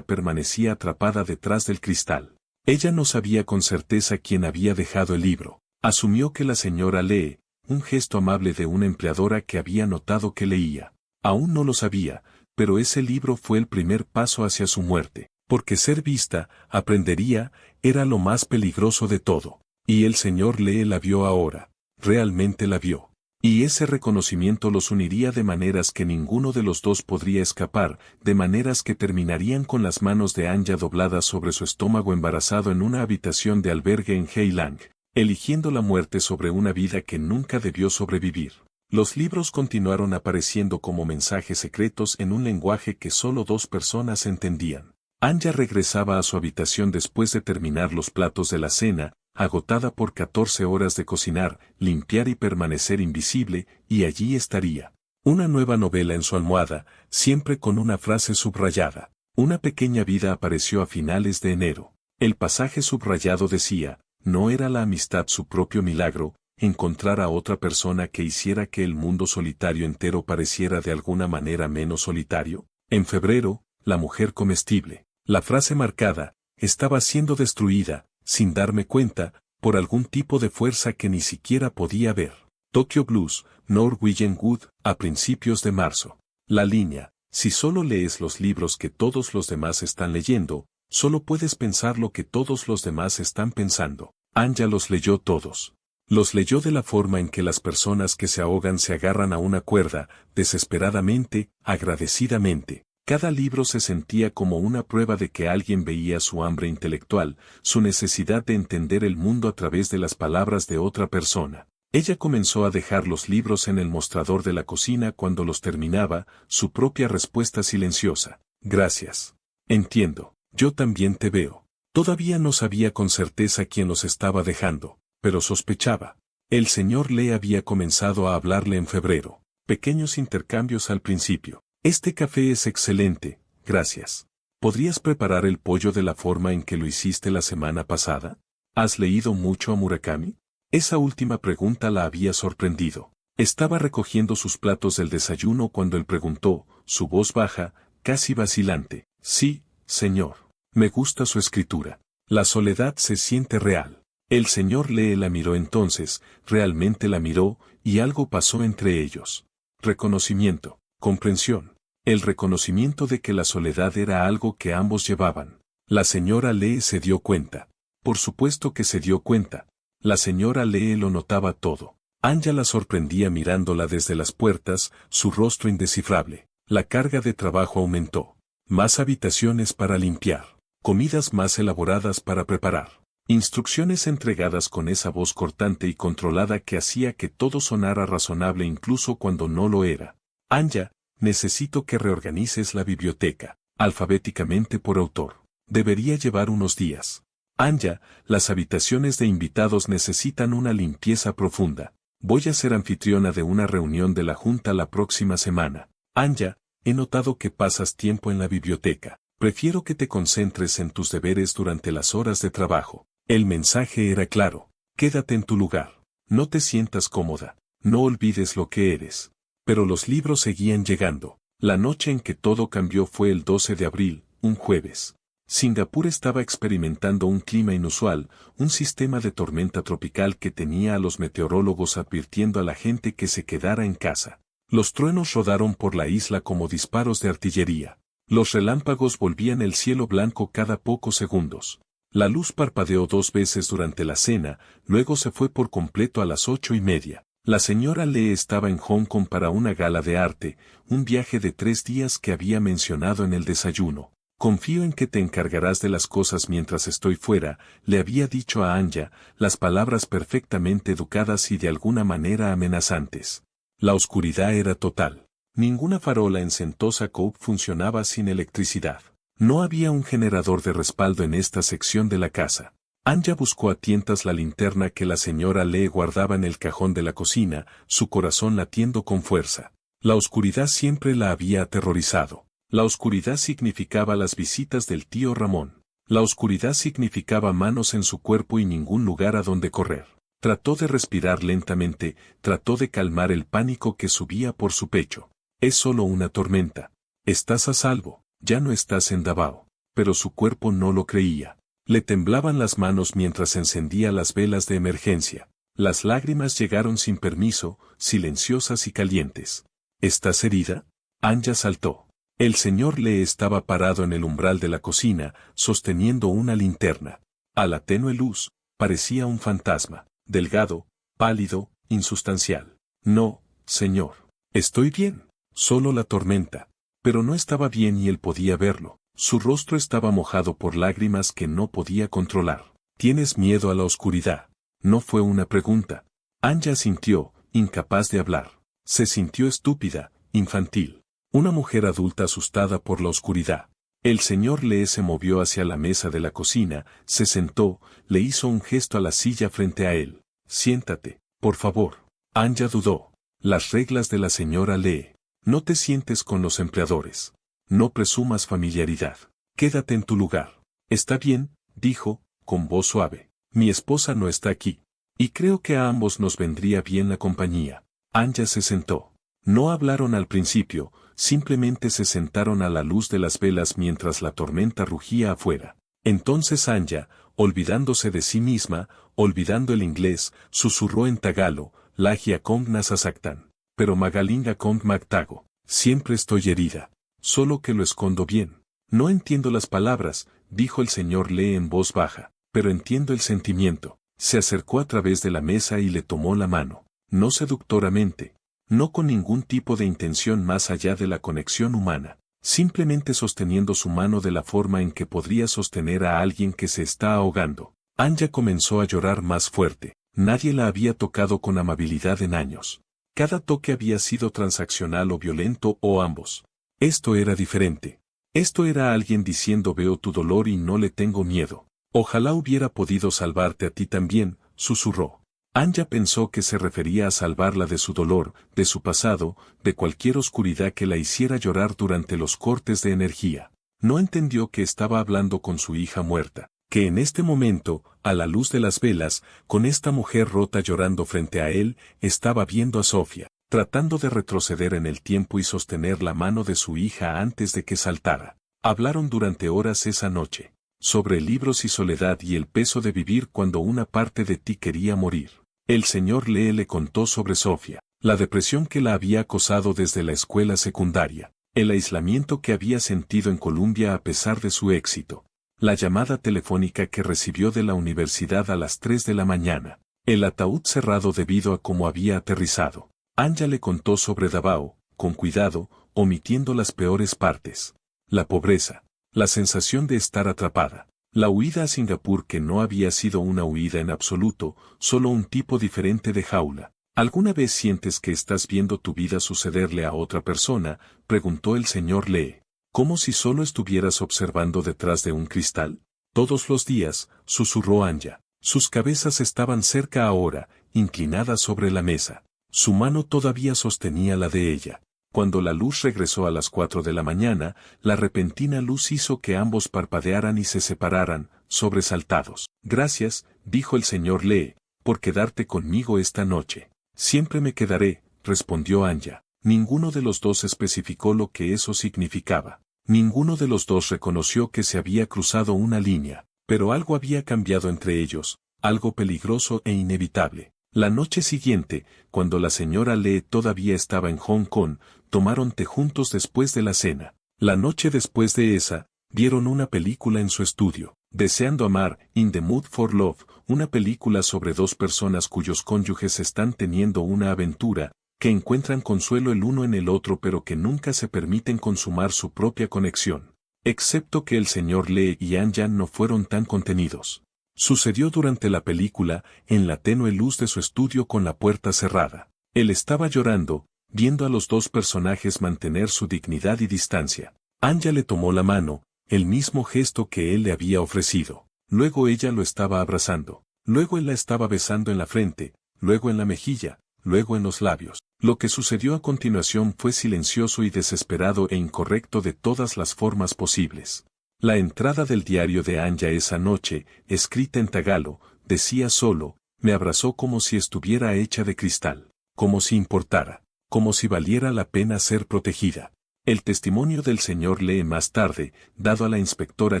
permanecía atrapada detrás del cristal. Ella no sabía con certeza quién había dejado el libro. Asumió que la señora Lee, un gesto amable de una empleadora que había notado que leía. Aún no lo sabía, pero ese libro fue el primer paso hacia su muerte, porque ser vista, aprendería, era lo más peligroso de todo. Y el señor Lee la vio ahora, realmente la vio. Y ese reconocimiento los uniría de maneras que ninguno de los dos podría escapar, de maneras que terminarían con las manos de Anya dobladas sobre su estómago embarazado en una habitación de albergue en Heilang, eligiendo la muerte sobre una vida que nunca debió sobrevivir. Los libros continuaron apareciendo como mensajes secretos en un lenguaje que solo 2 personas entendían. Anya regresaba a su habitación después de terminar los platos de la cena, agotada por 14 horas de cocinar, limpiar y permanecer invisible, y allí estaría. Una nueva novela en su almohada, siempre con una frase subrayada. Una pequeña vida apareció a finales de enero. El pasaje subrayado decía, ¿no era la amistad su propio milagro, encontrar a otra persona que hiciera que el mundo solitario entero pareciera de alguna manera menos solitario? En febrero, la mujer comestible. La frase marcada, estaba siendo destruida, sin darme cuenta, por algún tipo de fuerza que ni siquiera podía ver. Tokyo Blues, Norwegian Wood, a principios de marzo. La línea, si solo lees los libros que todos los demás están leyendo, solo puedes pensar lo que todos los demás están pensando. Anya los leyó todos. Los leyó de la forma en que las personas que se ahogan se agarran a una cuerda, desesperadamente, agradecidamente. Cada libro se sentía como una prueba de que alguien veía su hambre intelectual, su necesidad de entender el mundo a través de las palabras de otra persona. Ella comenzó a dejar los libros en el mostrador de la cocina cuando los terminaba, su propia respuesta silenciosa. Gracias. Entiendo, yo también te veo. Todavía no sabía con certeza quién los estaba dejando, pero sospechaba. El señor Lee había comenzado a hablarle en febrero. Pequeños intercambios al principio. Este café es excelente, gracias. ¿Podrías preparar el pollo de la forma en que lo hiciste la semana pasada? ¿Has leído mucho a Murakami? Esa última pregunta la había sorprendido. Estaba recogiendo sus platos del desayuno cuando él preguntó, su voz baja, casi vacilante. Sí, señor. Me gusta su escritura. La soledad se siente real. El señor Lee la miró entonces, realmente la miró, y algo pasó entre ellos. Reconocimiento, comprensión. El reconocimiento de que la soledad era algo que ambos llevaban. La señora Lee se dio cuenta. Por supuesto que se dio cuenta. La señora Lee lo notaba todo. Anya la sorprendía mirándola desde las puertas, su rostro indescifrable. La carga de trabajo aumentó. Más habitaciones para limpiar. Comidas más elaboradas para preparar. Instrucciones entregadas con esa voz cortante y controlada que hacía que todo sonara razonable incluso cuando no lo era. Anya, necesito que reorganices la biblioteca, alfabéticamente por autor. Debería llevar unos días. Anya, las habitaciones de invitados necesitan una limpieza profunda. Voy a ser anfitriona de una reunión de la junta la próxima semana. Anya, he notado que pasas tiempo en la biblioteca. Prefiero que te concentres en tus deberes durante las horas de trabajo. El mensaje era claro. Quédate en tu lugar. No te sientas cómoda. No olvides lo que eres. Pero los libros seguían llegando. La noche en que todo cambió fue el 12 de abril, un jueves. Singapur estaba experimentando un clima inusual, un sistema de tormenta tropical que tenía a los meteorólogos advirtiendo a la gente que se quedara en casa. Los truenos rodaron por la isla como disparos de artillería. Los relámpagos volvían el cielo blanco cada pocos segundos. La luz parpadeó 2 veces durante la cena, luego se fue por completo a las 8:30. La señora Lee estaba en Hong Kong para una gala de arte, un viaje de 3 días que había mencionado en el desayuno. Confío en que te encargarás de las cosas mientras estoy fuera, le había dicho a Anya, las palabras perfectamente educadas y de alguna manera amenazantes. La oscuridad era total. Ninguna farola en Sentosa Cove funcionaba sin electricidad. No había un generador de respaldo en esta sección de la casa. Anya buscó a tientas la linterna que la señora Lee guardaba en el cajón de la cocina, su corazón latiendo con fuerza. La oscuridad siempre la había aterrorizado. La oscuridad significaba las visitas del tío Ramón. La oscuridad significaba manos en su cuerpo y ningún lugar a donde correr. Trató de respirar lentamente, trató de calmar el pánico que subía por su pecho. Es solo una tormenta. Estás a salvo, ya no estás en Davao. Pero su cuerpo no lo creía. Le temblaban las manos mientras encendía las velas de emergencia. Las lágrimas llegaron sin permiso, silenciosas y calientes. ¿Estás herida? Anya saltó. El señor Lee estaba parado en el umbral de la cocina, sosteniendo una linterna. A la tenue luz, parecía un fantasma, delgado, pálido, insustancial. No, señor. Estoy bien. Solo la tormenta. Pero no estaba bien y él podía verlo. Su rostro estaba mojado por lágrimas que no podía controlar. ¿Tienes miedo a la oscuridad? No fue una pregunta. Anya sintió, incapaz de hablar. Se sintió estúpida, infantil. Una mujer adulta asustada por la oscuridad. El señor Lee se movió hacia la mesa de la cocina, se sentó, le hizo un gesto a la silla frente a él. Siéntate, por favor. Anya dudó. Las reglas de la señora Lee. No te sientes con los empleadores. No presumas familiaridad. Quédate en tu lugar. Está bien, dijo, con voz suave. Mi esposa no está aquí. Y creo que a ambos nos vendría bien la compañía. Anya se sentó. No hablaron al principio, simplemente se sentaron a la luz de las velas mientras la tormenta rugía afuera. Entonces Anya, olvidándose de sí misma, olvidando el inglés, susurró en tagalo, Lagia kong nasasaktan. Pero Magalinga kong magtago. Siempre estoy herida. Solo que lo escondo bien. No entiendo las palabras, dijo el señor Lee en voz baja, pero entiendo el sentimiento. Se acercó a través de la mesa y le tomó la mano. No seductoramente. No con ningún tipo de intención más allá de la conexión humana, simplemente sosteniendo su mano de la forma en que podría sostener a alguien que se está ahogando. Anya comenzó a llorar más fuerte. Nadie la había tocado con amabilidad en años. Cada toque había sido transaccional o violento o ambos. Esto era diferente. Esto era alguien diciendo veo tu dolor y no le tengo miedo. Ojalá hubiera podido salvarte a ti también, susurró. Anya pensó que se refería a salvarla de su dolor, de su pasado, de cualquier oscuridad que la hiciera llorar durante los cortes de energía. No entendió que estaba hablando con su hija muerta, que en este momento, a la luz de las velas, con esta mujer rota llorando frente a él, estaba viendo a Sofía, tratando de retroceder en el tiempo y sostener la mano de su hija antes de que saltara. Hablaron durante horas esa noche, sobre libros y soledad y el peso de vivir cuando una parte de ti quería morir. El señor Lee le contó sobre Sofía, la depresión que la había acosado desde la escuela secundaria, el aislamiento que había sentido en Columbia a pesar de su éxito, la llamada telefónica que recibió de la universidad a las 3 de la mañana, el ataúd cerrado debido a cómo había aterrizado. Anya le contó sobre Davao, con cuidado, omitiendo las peores partes. La pobreza, la sensación de estar atrapada. La huida a Singapur que no había sido una huida en absoluto, solo un tipo diferente de jaula. ¿Alguna vez sientes que estás viendo tu vida sucederle a otra persona?, preguntó el señor Lee. Como si solo estuvieras observando detrás de un cristal. Todos los días, susurró Anya. Sus cabezas estaban cerca ahora, inclinadas sobre la mesa. Su mano todavía sostenía la de ella. Cuando la luz regresó a las 4 de la mañana, la repentina luz hizo que ambos parpadearan y se separaran, sobresaltados. Gracias, dijo el señor Lee, por quedarte conmigo esta noche. Siempre me quedaré, respondió Anya. Ninguno de los dos especificó lo que eso significaba. Ninguno de los dos reconoció que se había cruzado una línea, pero algo había cambiado entre ellos, algo peligroso e inevitable. La noche siguiente, cuando la señora Lee todavía estaba en Hong Kong, tomaron té juntos después de la cena. La noche después de esa, vieron una película en su estudio, Deseando amar, In the Mood for Love, una película sobre dos personas cuyos cónyuges están teniendo una aventura, que encuentran consuelo el uno en el otro pero que nunca se permiten consumar su propia conexión. Excepto que el señor Lee y Anya no fueron tan contenidos. Sucedió durante la película, en la tenue luz de su estudio con la puerta cerrada. Él estaba llorando, viendo a los dos personajes mantener su dignidad y distancia. Anya le tomó la mano, el mismo gesto que él le había ofrecido. Luego ella lo estaba abrazando. Luego él la estaba besando en la frente, luego en la mejilla, luego en los labios. Lo que sucedió a continuación fue silencioso y desesperado e incorrecto de todas las formas posibles. La entrada del diario de Anya esa noche, escrita en tagalo, decía solo, me abrazó como si estuviera hecha de cristal, como si importara, como si valiera la pena ser protegida. El testimonio del señor Lee más tarde, dado a la inspectora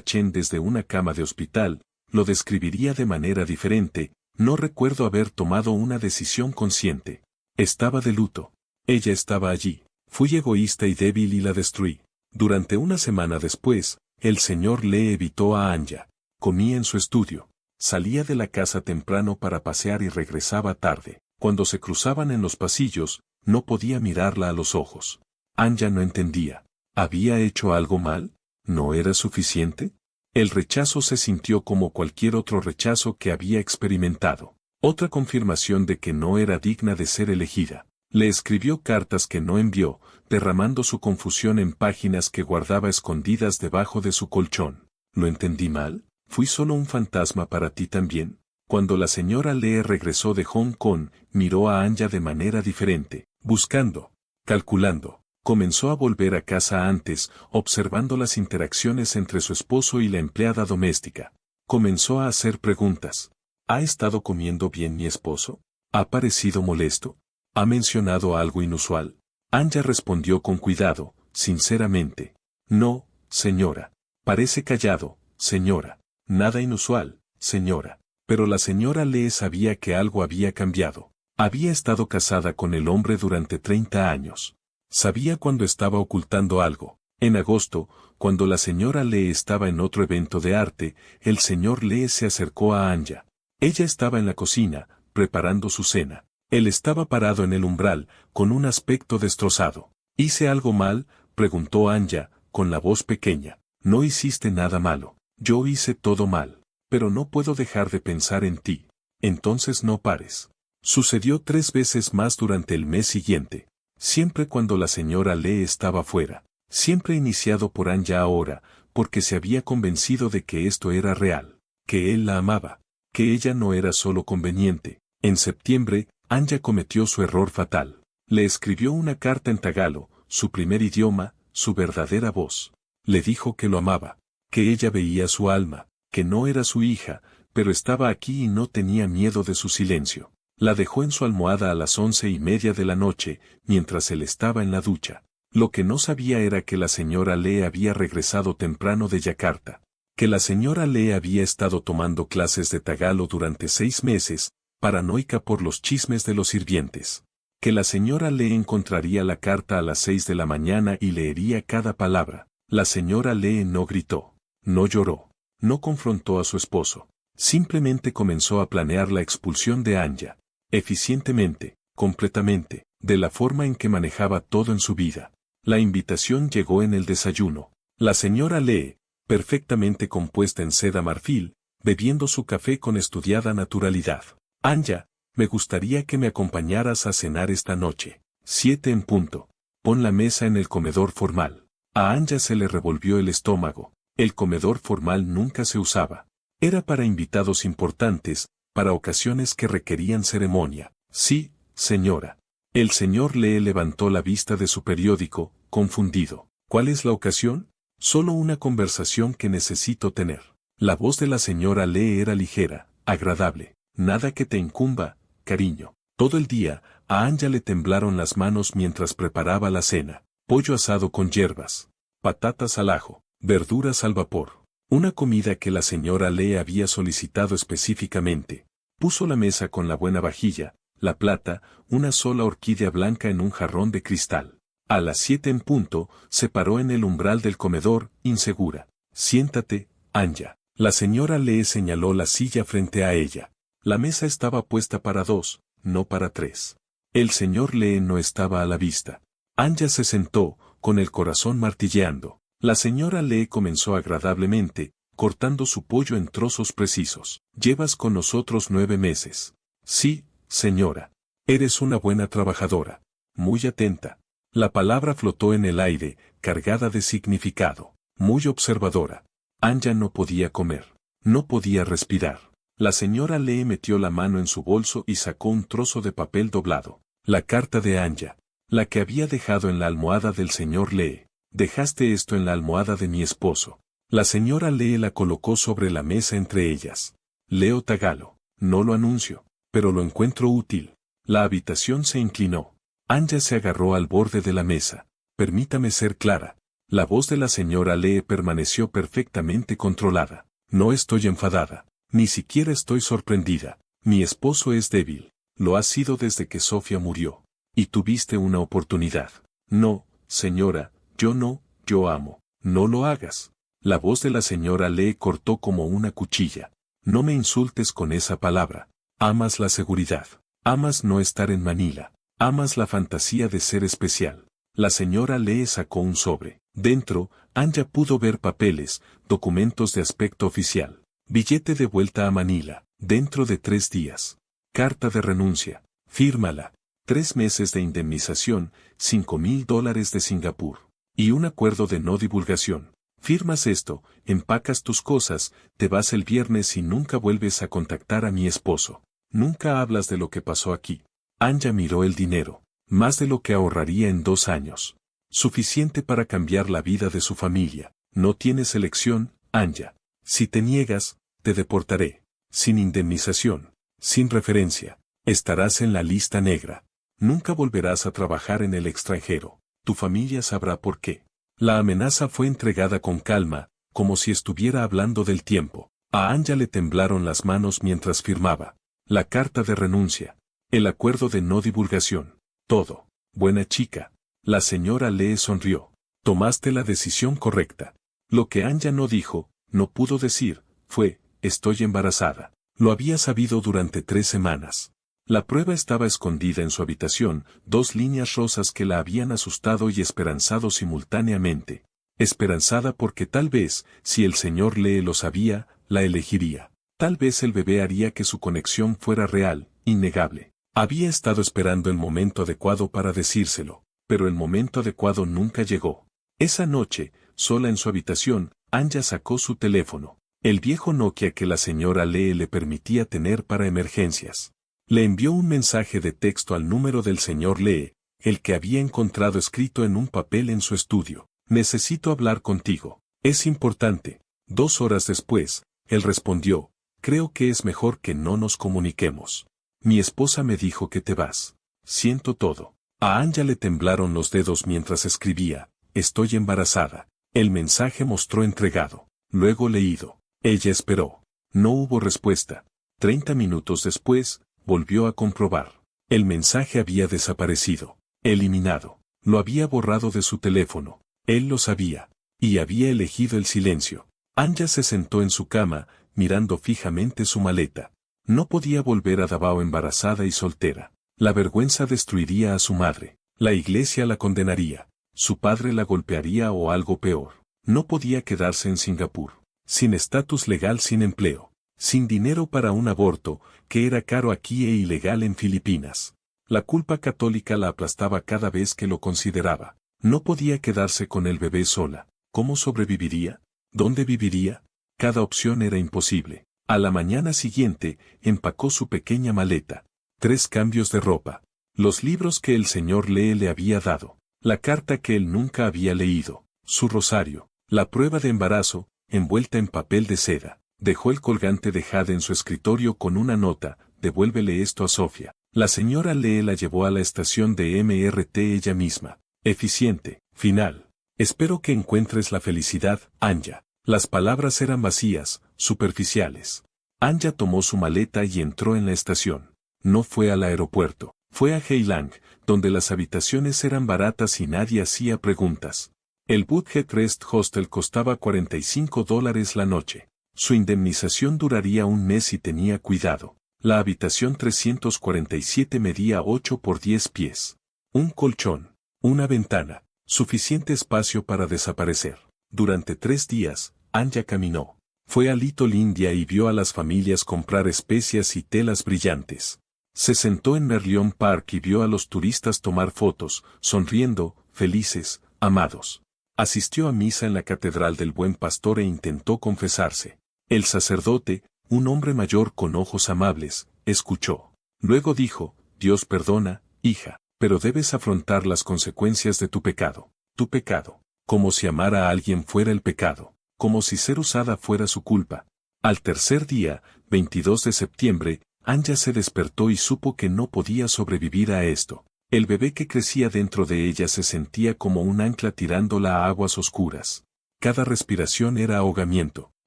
Chen desde una cama de hospital, lo describiría de manera diferente, no recuerdo haber tomado una decisión consciente. Estaba de luto. Ella estaba allí. Fui egoísta y débil y la destruí. Durante una semana después, el señor Lee evitó a Anya. Comía en su estudio. Salía de la casa temprano para pasear y regresaba tarde. Cuando se cruzaban en los pasillos, no podía mirarla a los ojos. Anya no entendía. ¿Había hecho algo mal? ¿No era suficiente? El rechazo se sintió como cualquier otro rechazo que había experimentado. Otra confirmación de que no era digna de ser elegida. Le escribió cartas que no envió, derramando su confusión en páginas que guardaba escondidas debajo de su colchón. ¿Lo entendí mal? ¿Fui solo un fantasma para ti también? Cuando la señora Lee regresó de Hong Kong, miró a Anya de manera diferente, buscando, calculando. Comenzó a volver a casa antes, observando las interacciones entre su esposo y la empleada doméstica. Comenzó a hacer preguntas. ¿Ha estado comiendo bien mi esposo? ¿Ha parecido molesto? ¿Ha mencionado algo inusual? Anya respondió con cuidado, sinceramente. No, señora. Parece callado, señora. Nada inusual, señora. Pero la señora Lee sabía que algo había cambiado. Había estado casada con el hombre durante 30 años. Sabía cuando estaba ocultando algo. En agosto, cuando la señora Lee estaba en otro evento de arte, el señor Lee se acercó a Anya. Ella estaba en la cocina, preparando su cena. Él estaba parado en el umbral, con un aspecto destrozado. ¿Hice algo mal?, preguntó Anya, con la voz pequeña. No hiciste nada malo. Yo hice todo mal. Pero no puedo dejar de pensar en ti. Entonces no pares. Sucedió 3 veces más durante el mes siguiente. Siempre cuando la señora Lee estaba fuera. Siempre iniciado por Anya ahora, porque se había convencido de que esto era real. Que él la amaba. Que ella no era solo conveniente. En septiembre, Anya cometió su error fatal. Le escribió una carta en tagalo, su primer idioma, su verdadera voz. Le dijo que lo amaba. Que ella veía su alma. Que no era su hija, pero estaba aquí y no tenía miedo de su silencio. La dejó en su almohada a las 11:30 de la noche, mientras él estaba en la ducha. Lo que no sabía era que la señora Lee había regresado temprano de Yakarta. Que la señora Lee había estado tomando clases de tagalo durante 6 meses, paranoica por los chismes de los sirvientes. Que la señora Lee encontraría la carta a las 6 de la mañana y leería cada palabra. La señora Lee no gritó, no lloró, no confrontó a su esposo. Simplemente comenzó a planear la expulsión de Anya. Eficientemente, completamente, de la forma en que manejaba todo en su vida. La invitación llegó en el desayuno. La señora Lee, perfectamente compuesta en seda marfil, bebiendo su café con estudiada naturalidad. Anya, me gustaría que me acompañaras a cenar esta noche. 7 en punto. Pon la mesa en el comedor formal. A Anya se le revolvió el estómago. El comedor formal nunca se usaba. Era para invitados importantes, para ocasiones que requerían ceremonia. Sí, señora. El señor Lee levantó la vista de su periódico, confundido. ¿Cuál es la ocasión? Solo una conversación que necesito tener. La voz de la señora Lee era ligera, agradable. Nada que te incumba, cariño. Todo el día, a Anya le temblaron las manos mientras preparaba la cena. Pollo asado con hierbas, patatas al ajo, verduras al vapor. Una comida que la señora Lee había solicitado específicamente. Puso la mesa con la buena vajilla, la plata, una sola orquídea blanca en un jarrón de cristal. A las 7 en punto, se paró en el umbral del comedor, insegura. Siéntate, Anya. La señora Lee señaló la silla frente a ella. La mesa estaba puesta para 2, no para 3. El señor Lee no estaba a la vista. Anya se sentó, con el corazón martilleando. La señora Lee comenzó agradablemente, cortando su pollo en trozos precisos. Llevas con nosotros 9 meses. Sí, señora. Eres una buena trabajadora. Muy atenta. La palabra flotó en el aire, cargada de significado. Muy observadora. Anya no podía comer. No podía respirar. La señora Lee metió la mano en su bolso y sacó un trozo de papel doblado. La carta de Anya. La que había dejado en la almohada del señor Lee. Dejaste esto en la almohada de mi esposo. La señora Lee la colocó sobre la mesa entre ellas. Leo tagalo. No lo anuncio, pero lo encuentro útil. La habitación se inclinó. Anya se agarró al borde de la mesa. Permítame ser clara. La voz de la señora Lee permaneció perfectamente controlada. No estoy enfadada. Ni siquiera estoy sorprendida. Mi esposo es débil. Lo ha sido desde que Sofía murió. Y tuviste una oportunidad. No, señora, yo amo. No lo hagas. La voz de la señora Lee cortó como una cuchilla. No me insultes con esa palabra. Amas la seguridad. Amas no estar en Manila. Amas la fantasía de ser especial. La señora Lee sacó un sobre. Dentro, Anya pudo ver papeles, documentos de aspecto oficial. Billete de vuelta a Manila, dentro de 3 días. Carta de renuncia. Fírmala. 3 meses de indemnización, $5,000 de Singapur. Y un acuerdo de no divulgación. Firmas esto, empacas tus cosas, te vas el viernes y nunca vuelves a contactar a mi esposo. Nunca hablas de lo que pasó aquí. Anja miró el dinero. Más de lo que ahorraría en 2 años. Suficiente para cambiar la vida de su familia. No tienes elección, Anja. Si te niegas, te deportaré. Sin indemnización. Sin referencia. Estarás en la lista negra. Nunca volverás a trabajar en el extranjero. Tu familia sabrá por qué. La amenaza fue entregada con calma, como si estuviera hablando del tiempo. A Anja le temblaron las manos mientras firmaba. La carta de renuncia. El acuerdo de no divulgación. Todo. Buena chica. La señora Lee sonrió. Tomaste la decisión correcta. Lo que Anja no dijo, no pudo decir, fue, estoy embarazada. Lo había sabido durante 3 semanas. La prueba estaba escondida en su habitación, 2 líneas rosas que la habían asustado y esperanzado simultáneamente. Esperanzada porque tal vez, si el señor Lee lo sabía, la elegiría. Tal vez el bebé haría que su conexión fuera real, innegable. Había estado esperando el momento adecuado para decírselo, pero el momento adecuado nunca llegó. Esa noche, sola en su habitación, Anja sacó su teléfono, el viejo Nokia que la señora Lee le permitía tener para emergencias. Le envió un mensaje de texto al número del señor Lee, el que había encontrado escrito en un papel en su estudio. Necesito hablar contigo. Es importante. 2 horas después, él respondió, creo que es mejor que no nos comuniquemos. Mi esposa me dijo que te vas. Siento todo. A Anja le temblaron los dedos mientras escribía, estoy embarazada. El mensaje mostró entregado, luego leído. Ella esperó. No hubo respuesta. 30 minutos después, volvió a comprobar. El mensaje había desaparecido. Eliminado. Lo había borrado de su teléfono. Él lo sabía. Y había elegido el silencio. Anja se sentó en su cama, mirando fijamente su maleta. No podía volver a Davao embarazada y soltera. La vergüenza destruiría a su madre. La iglesia la condenaría. Su padre la golpearía o algo peor. No podía quedarse en Singapur. Sin estatus legal, sin empleo. Sin dinero para un aborto, que era caro aquí e ilegal en Filipinas. La culpa católica la aplastaba cada vez que lo consideraba. No podía quedarse con el bebé sola. ¿Cómo sobreviviría? ¿Dónde viviría? Cada opción era imposible. A la mañana siguiente, empacó su pequeña maleta. 3 cambios de ropa. Los libros que el señor Lee le había dado. La carta que él nunca había leído. Su rosario. La prueba de embarazo, envuelta en papel de seda. Dejó el colgante de jade en su escritorio con una nota, devuélvele esto a Sofía. La señora Lee la llevó a la estación de MRT ella misma. Eficiente, final. Espero que encuentres la felicidad, Anja. Las palabras eran vacías, superficiales. Anja tomó su maleta y entró en la estación. No fue al aeropuerto, fue a Geylang, donde las habitaciones eran baratas y nadie hacía preguntas. El Budget Rest Hostel costaba $45 la noche. Su indemnización duraría 1 mes y tenía cuidado. La habitación 347 medía 8 por 10 pies. Un colchón, una ventana, suficiente espacio para desaparecer. Durante 3 días, Anja caminó. Fue a Little India y vio a las familias comprar especias y telas brillantes. Se sentó en Merlion Park y vio a los turistas tomar fotos, sonriendo, felices, amados. Asistió a misa en la Catedral del Buen Pastor e intentó confesarse. El sacerdote, un hombre mayor con ojos amables, escuchó. Luego dijo, Dios perdona, hija, pero debes afrontar las consecuencias de tu pecado. Tu pecado. Como si amar a alguien fuera el pecado. Como si ser usada fuera su culpa. Al tercer día, 22 de septiembre, Anja se despertó y supo que no podía sobrevivir a esto. El bebé que crecía dentro de ella se sentía como un ancla tirándola a aguas oscuras. Cada respiración era ahogamiento.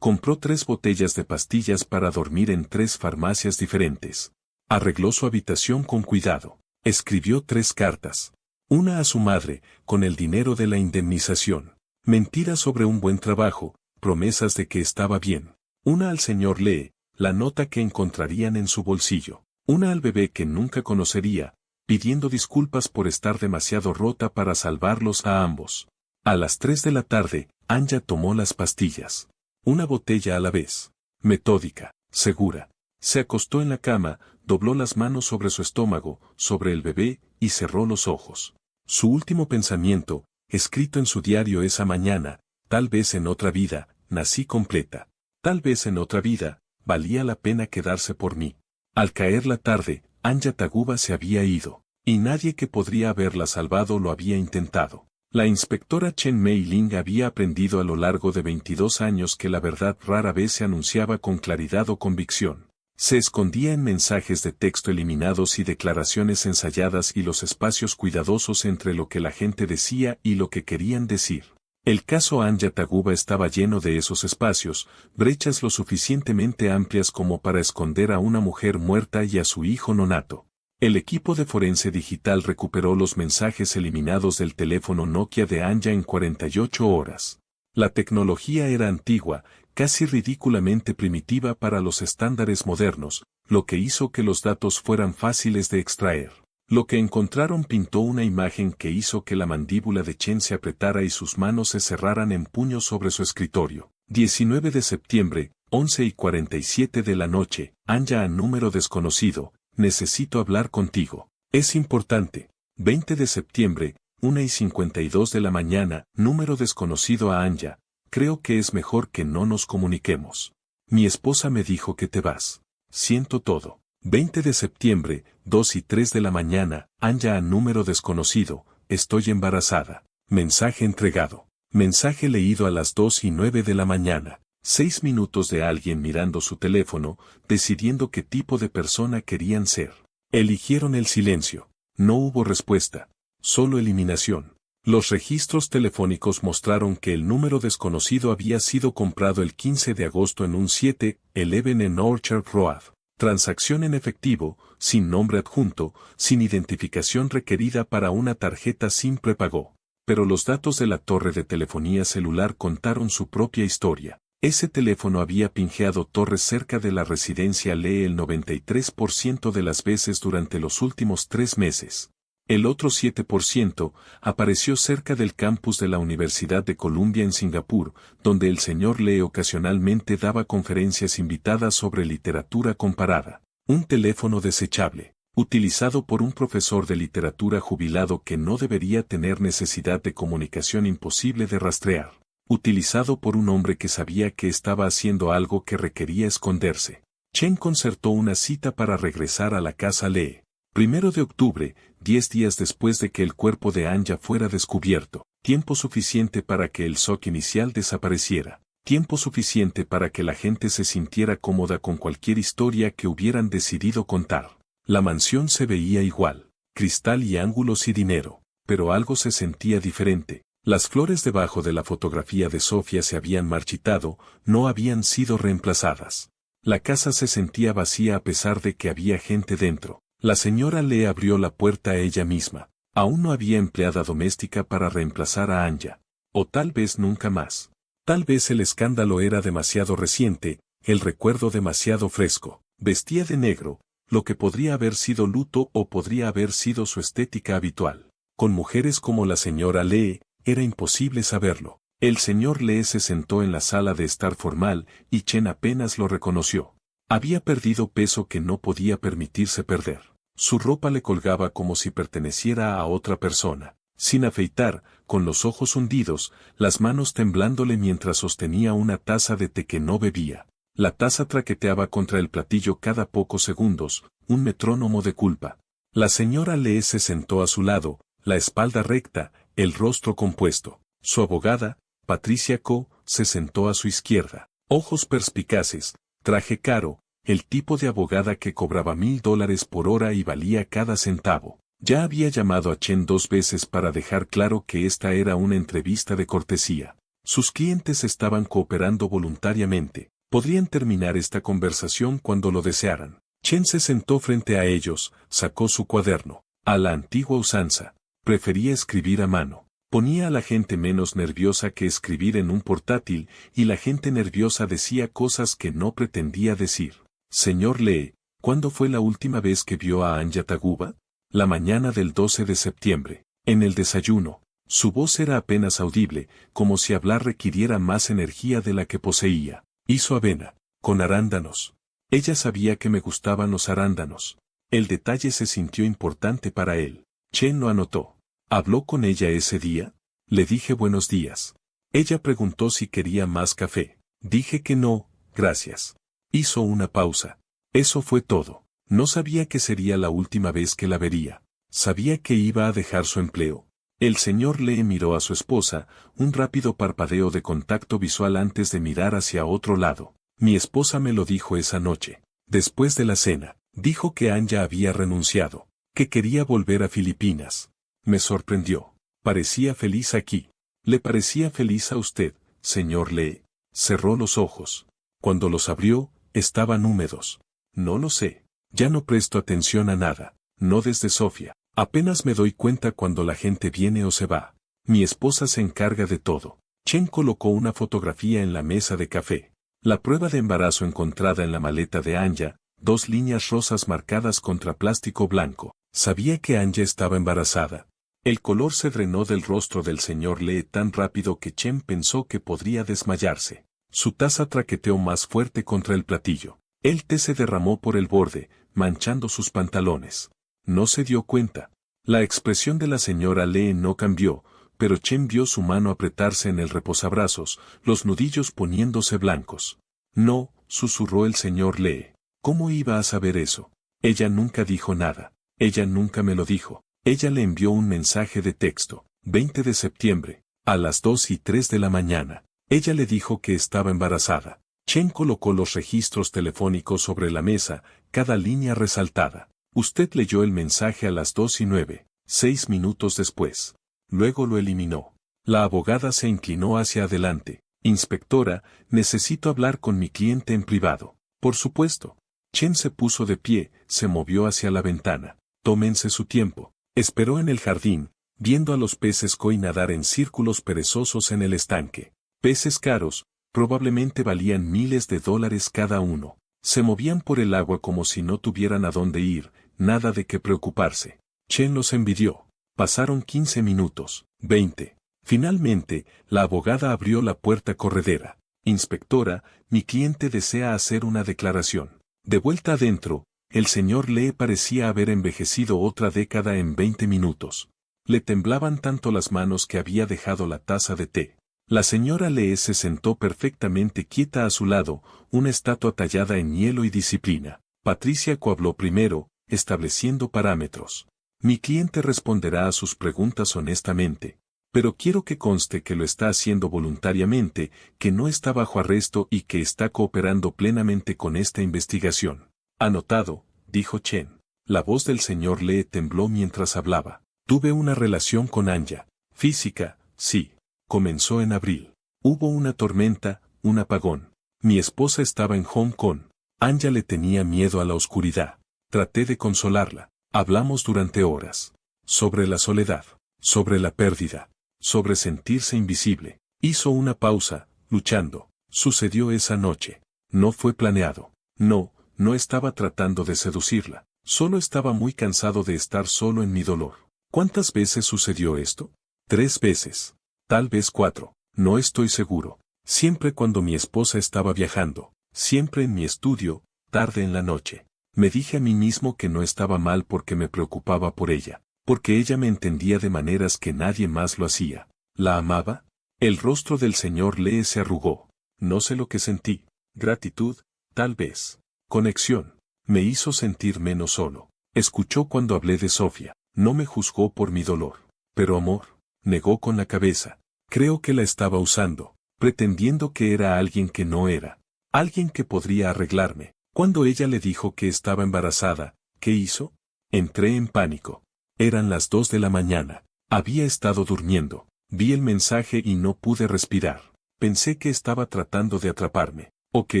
Compró 3 botellas de pastillas para dormir en 3 farmacias diferentes. Arregló su habitación con cuidado. Escribió 3 cartas. Una a su madre, con el dinero de la indemnización. Mentiras sobre un buen trabajo, promesas de que estaba bien. Una al señor Lee, la nota que encontrarían en su bolsillo. Una al bebé que nunca conocería, pidiendo disculpas por estar demasiado rota para salvarlos a ambos. A las 3 de la tarde, Anja tomó las pastillas. Una botella a la vez. Metódica, segura. Se acostó en la cama, dobló las manos sobre su estómago, sobre el bebé, y cerró los ojos. Su último pensamiento, escrito en su diario esa mañana: tal vez en otra vida, nací completa. Tal vez en otra vida, valía la pena quedarse por mí. Al caer la tarde, Anja Taguba se había ido, y nadie que podría haberla salvado lo había intentado. La inspectora Chen Mei Ling había aprendido a lo largo de 22 años que la verdad rara vez se anunciaba con claridad o convicción. Se escondía en mensajes de texto eliminados y declaraciones ensayadas y los espacios cuidadosos entre lo que la gente decía y lo que querían decir. El caso Anja Taguba estaba lleno de esos espacios, brechas lo suficientemente amplias como para esconder a una mujer muerta y a su hijo nonato. El equipo de forense digital recuperó los mensajes eliminados del teléfono Nokia de Anja en 48 horas. La tecnología era antigua, casi ridículamente primitiva para los estándares modernos, lo que hizo que los datos fueran fáciles de extraer. Lo que encontraron pintó una imagen que hizo que la mandíbula de Chen se apretara y sus manos se cerraran en puños sobre su escritorio. 19 de septiembre, 11:47 de la noche, Anja a número desconocido: necesito hablar contigo. Es importante. 20 de septiembre, 1:52 de la mañana, número desconocido a Anja: creo que es mejor que no nos comuniquemos. Mi esposa me dijo que te vas. Siento todo. 20 de septiembre, 2:03 de la mañana, Anja a número desconocido: estoy embarazada. Mensaje entregado. Mensaje leído a las 2:09 de la mañana. 6 minutos de alguien mirando su teléfono, decidiendo qué tipo de persona querían ser. Eligieron el silencio. No hubo respuesta. Solo eliminación. Los registros telefónicos mostraron que el número desconocido había sido comprado el 15 de agosto en un 7-Eleven en Orchard Road. Transacción en efectivo, sin nombre adjunto, sin identificación requerida para una tarjeta SIM prepago. Pero los datos de la torre de telefonía celular contaron su propia historia. Ese teléfono había pingeado torres cerca de la residencia Lee el 93% de las veces durante los últimos 3 meses. El otro 7% apareció cerca del campus de la Universidad de Columbia en Singapur, donde el señor Lee ocasionalmente daba conferencias invitadas sobre literatura comparada. Un teléfono desechable, utilizado por un profesor de literatura jubilado que no debería tener necesidad de comunicación imposible de rastrear. Utilizado por un hombre que sabía que estaba haciendo algo que requería esconderse. Chen concertó una cita para regresar a la casa Lee. 1 de octubre, 10 días después de que el cuerpo de Anja fuera descubierto. Tiempo suficiente para que el shock inicial desapareciera. Tiempo suficiente para que la gente se sintiera cómoda con cualquier historia que hubieran decidido contar. La mansión se veía igual. Cristal y ángulos y dinero. Pero algo se sentía diferente. Las flores debajo de la fotografía de Sofía se habían marchitado, no habían sido reemplazadas. La casa se sentía vacía a pesar de que había gente dentro. La señora Lee abrió la puerta a ella misma. Aún no había empleada doméstica para reemplazar a Anja. O tal vez nunca más. Tal vez el escándalo era demasiado reciente, el recuerdo demasiado fresco. Vestía de negro, lo que podría haber sido luto o podría haber sido su estética habitual. Con mujeres como la señora Lee, era imposible saberlo. El señor Lee se sentó en la sala de estar formal, y Chen apenas lo reconoció. Había perdido peso que no podía permitirse perder. Su ropa le colgaba como si perteneciera a otra persona. Sin afeitar, con los ojos hundidos, las manos temblándole mientras sostenía una taza de té que no bebía. La taza traqueteaba contra el platillo cada pocos segundos, un metrónomo de culpa. La señora Lee se sentó a su lado, la espalda recta, el rostro compuesto. Su abogada, Patricia Ko, se sentó a su izquierda. Ojos perspicaces, traje caro, el tipo de abogada que cobraba $1000 por hora y valía cada centavo. Ya había llamado a Chen 2 veces para dejar claro que esta era una entrevista de cortesía. Sus clientes estaban cooperando voluntariamente. Podrían terminar esta conversación cuando lo desearan. Chen se sentó frente a ellos, sacó su cuaderno. A la antigua usanza. Prefería escribir a mano. Ponía a la gente menos nerviosa que escribir en un portátil, y la gente nerviosa decía cosas que no pretendía decir. Señor Lee, ¿cuándo fue la última vez que vio a Anja Taguba? La mañana del 12 de septiembre. En el desayuno. Su voz era apenas audible, como si hablar requiriera más energía de la que poseía. Hizo avena, con arándanos. Ella sabía que me gustaban los arándanos. El detalle se sintió importante para él. Chen lo anotó. ¿Habló con ella ese día? Le dije buenos días. Ella preguntó si quería más café. Dije que no, gracias. Hizo una pausa. Eso fue todo. No sabía que sería la última vez que la vería. Sabía que iba a dejar su empleo. El señor Lee miró a su esposa, un rápido parpadeo de contacto visual antes de mirar hacia otro lado. Mi esposa me lo dijo esa noche. Después de la cena, dijo que Anya había renunciado, que quería volver a Filipinas. Me sorprendió. Parecía feliz aquí. ¿Le parecía feliz a usted, señor Lee? Cerró los ojos. Cuando los abrió, estaban húmedos. No lo sé. Ya no presto atención a nada. No desde Sofía. Apenas me doy cuenta cuando la gente viene o se va. Mi esposa se encarga de todo. Chen colocó una fotografía en la mesa de café. La prueba de embarazo encontrada en la maleta de Anya, 2 líneas rosas marcadas contra plástico blanco. Sabía que Anya estaba embarazada. El color se drenó del rostro del señor Lee tan rápido que Chen pensó que podría desmayarse. Su taza traqueteó más fuerte contra el platillo. El té se derramó por el borde, manchando sus pantalones. No se dio cuenta. La expresión de la señora Lee no cambió, pero Chen vio su mano apretarse en el reposabrazos, los nudillos poniéndose blancos. No, susurró el señor Lee. ¿Cómo iba a saber eso? Ella nunca dijo nada. Ella nunca me lo dijo. Ella le envió un mensaje de texto. 20 de septiembre, a las 2:03 de la mañana. Ella le dijo que estaba embarazada. Chen colocó los registros telefónicos sobre la mesa, cada línea resaltada. Usted leyó el mensaje a las 2:09, 6 minutos después. Luego lo eliminó. La abogada se inclinó hacia adelante. Inspectora, necesito hablar con mi cliente en privado. Por supuesto. Chen se puso de pie, se movió hacia la ventana. Tómense su tiempo. Esperó en el jardín, viendo a los peces koi nadar en círculos perezosos en el estanque. Peces caros, probablemente valían miles de dólares cada uno. Se movían por el agua como si no tuvieran a dónde ir, nada de qué preocuparse. Chen los envidió. Pasaron 15 minutos, 20. Finalmente, la abogada abrió la puerta corredera. Inspectora, mi cliente desea hacer una declaración. De vuelta adentro, el señor Lee parecía haber envejecido otra década en 20 minutos. Le temblaban tanto las manos que había dejado la taza de té. La señora Lee se sentó perfectamente quieta a su lado, una estatua tallada en hielo y disciplina. Patricia cohabló primero, estableciendo parámetros. Mi cliente responderá a sus preguntas honestamente, pero quiero que conste que lo está haciendo voluntariamente, que no está bajo arresto y que está cooperando plenamente con esta investigación. Anotado, dijo Chen. La voz del señor Lee tembló mientras hablaba. Tuve una relación con Anya. Física, sí. Comenzó en abril. Hubo una tormenta, un apagón. Mi esposa estaba en Hong Kong. Anya le tenía miedo a la oscuridad. Traté de consolarla. Hablamos durante horas. Sobre la soledad. Sobre la pérdida. Sobre sentirse invisible. Hizo una pausa, luchando. Sucedió esa noche. No fue planeado. No estaba tratando de seducirla. Solo estaba muy cansado de estar solo en mi dolor. ¿Cuántas veces sucedió esto? 3 veces. Tal vez 4. No estoy seguro. Siempre cuando mi esposa estaba viajando. Siempre en mi estudio, tarde en la noche. Me dije a mí mismo que no estaba mal porque me preocupaba por ella. Porque ella me entendía de maneras que nadie más lo hacía. ¿La amaba? El rostro del señor Lee se arrugó. No sé lo que sentí. Gratitud, tal vez. Conexión. Me hizo sentir menos solo. Escuchó cuando hablé de Sofía. No me juzgó por mi dolor. Pero amor. Negó con la cabeza. Creo que la estaba usando, pretendiendo que era alguien que no era. Alguien que podría arreglarme. Cuando ella le dijo que estaba embarazada, ¿qué hizo? Entré en pánico. Eran las 2 de la mañana. Había estado durmiendo. Vi el mensaje y no pude respirar. Pensé que estaba tratando de atraparme, o que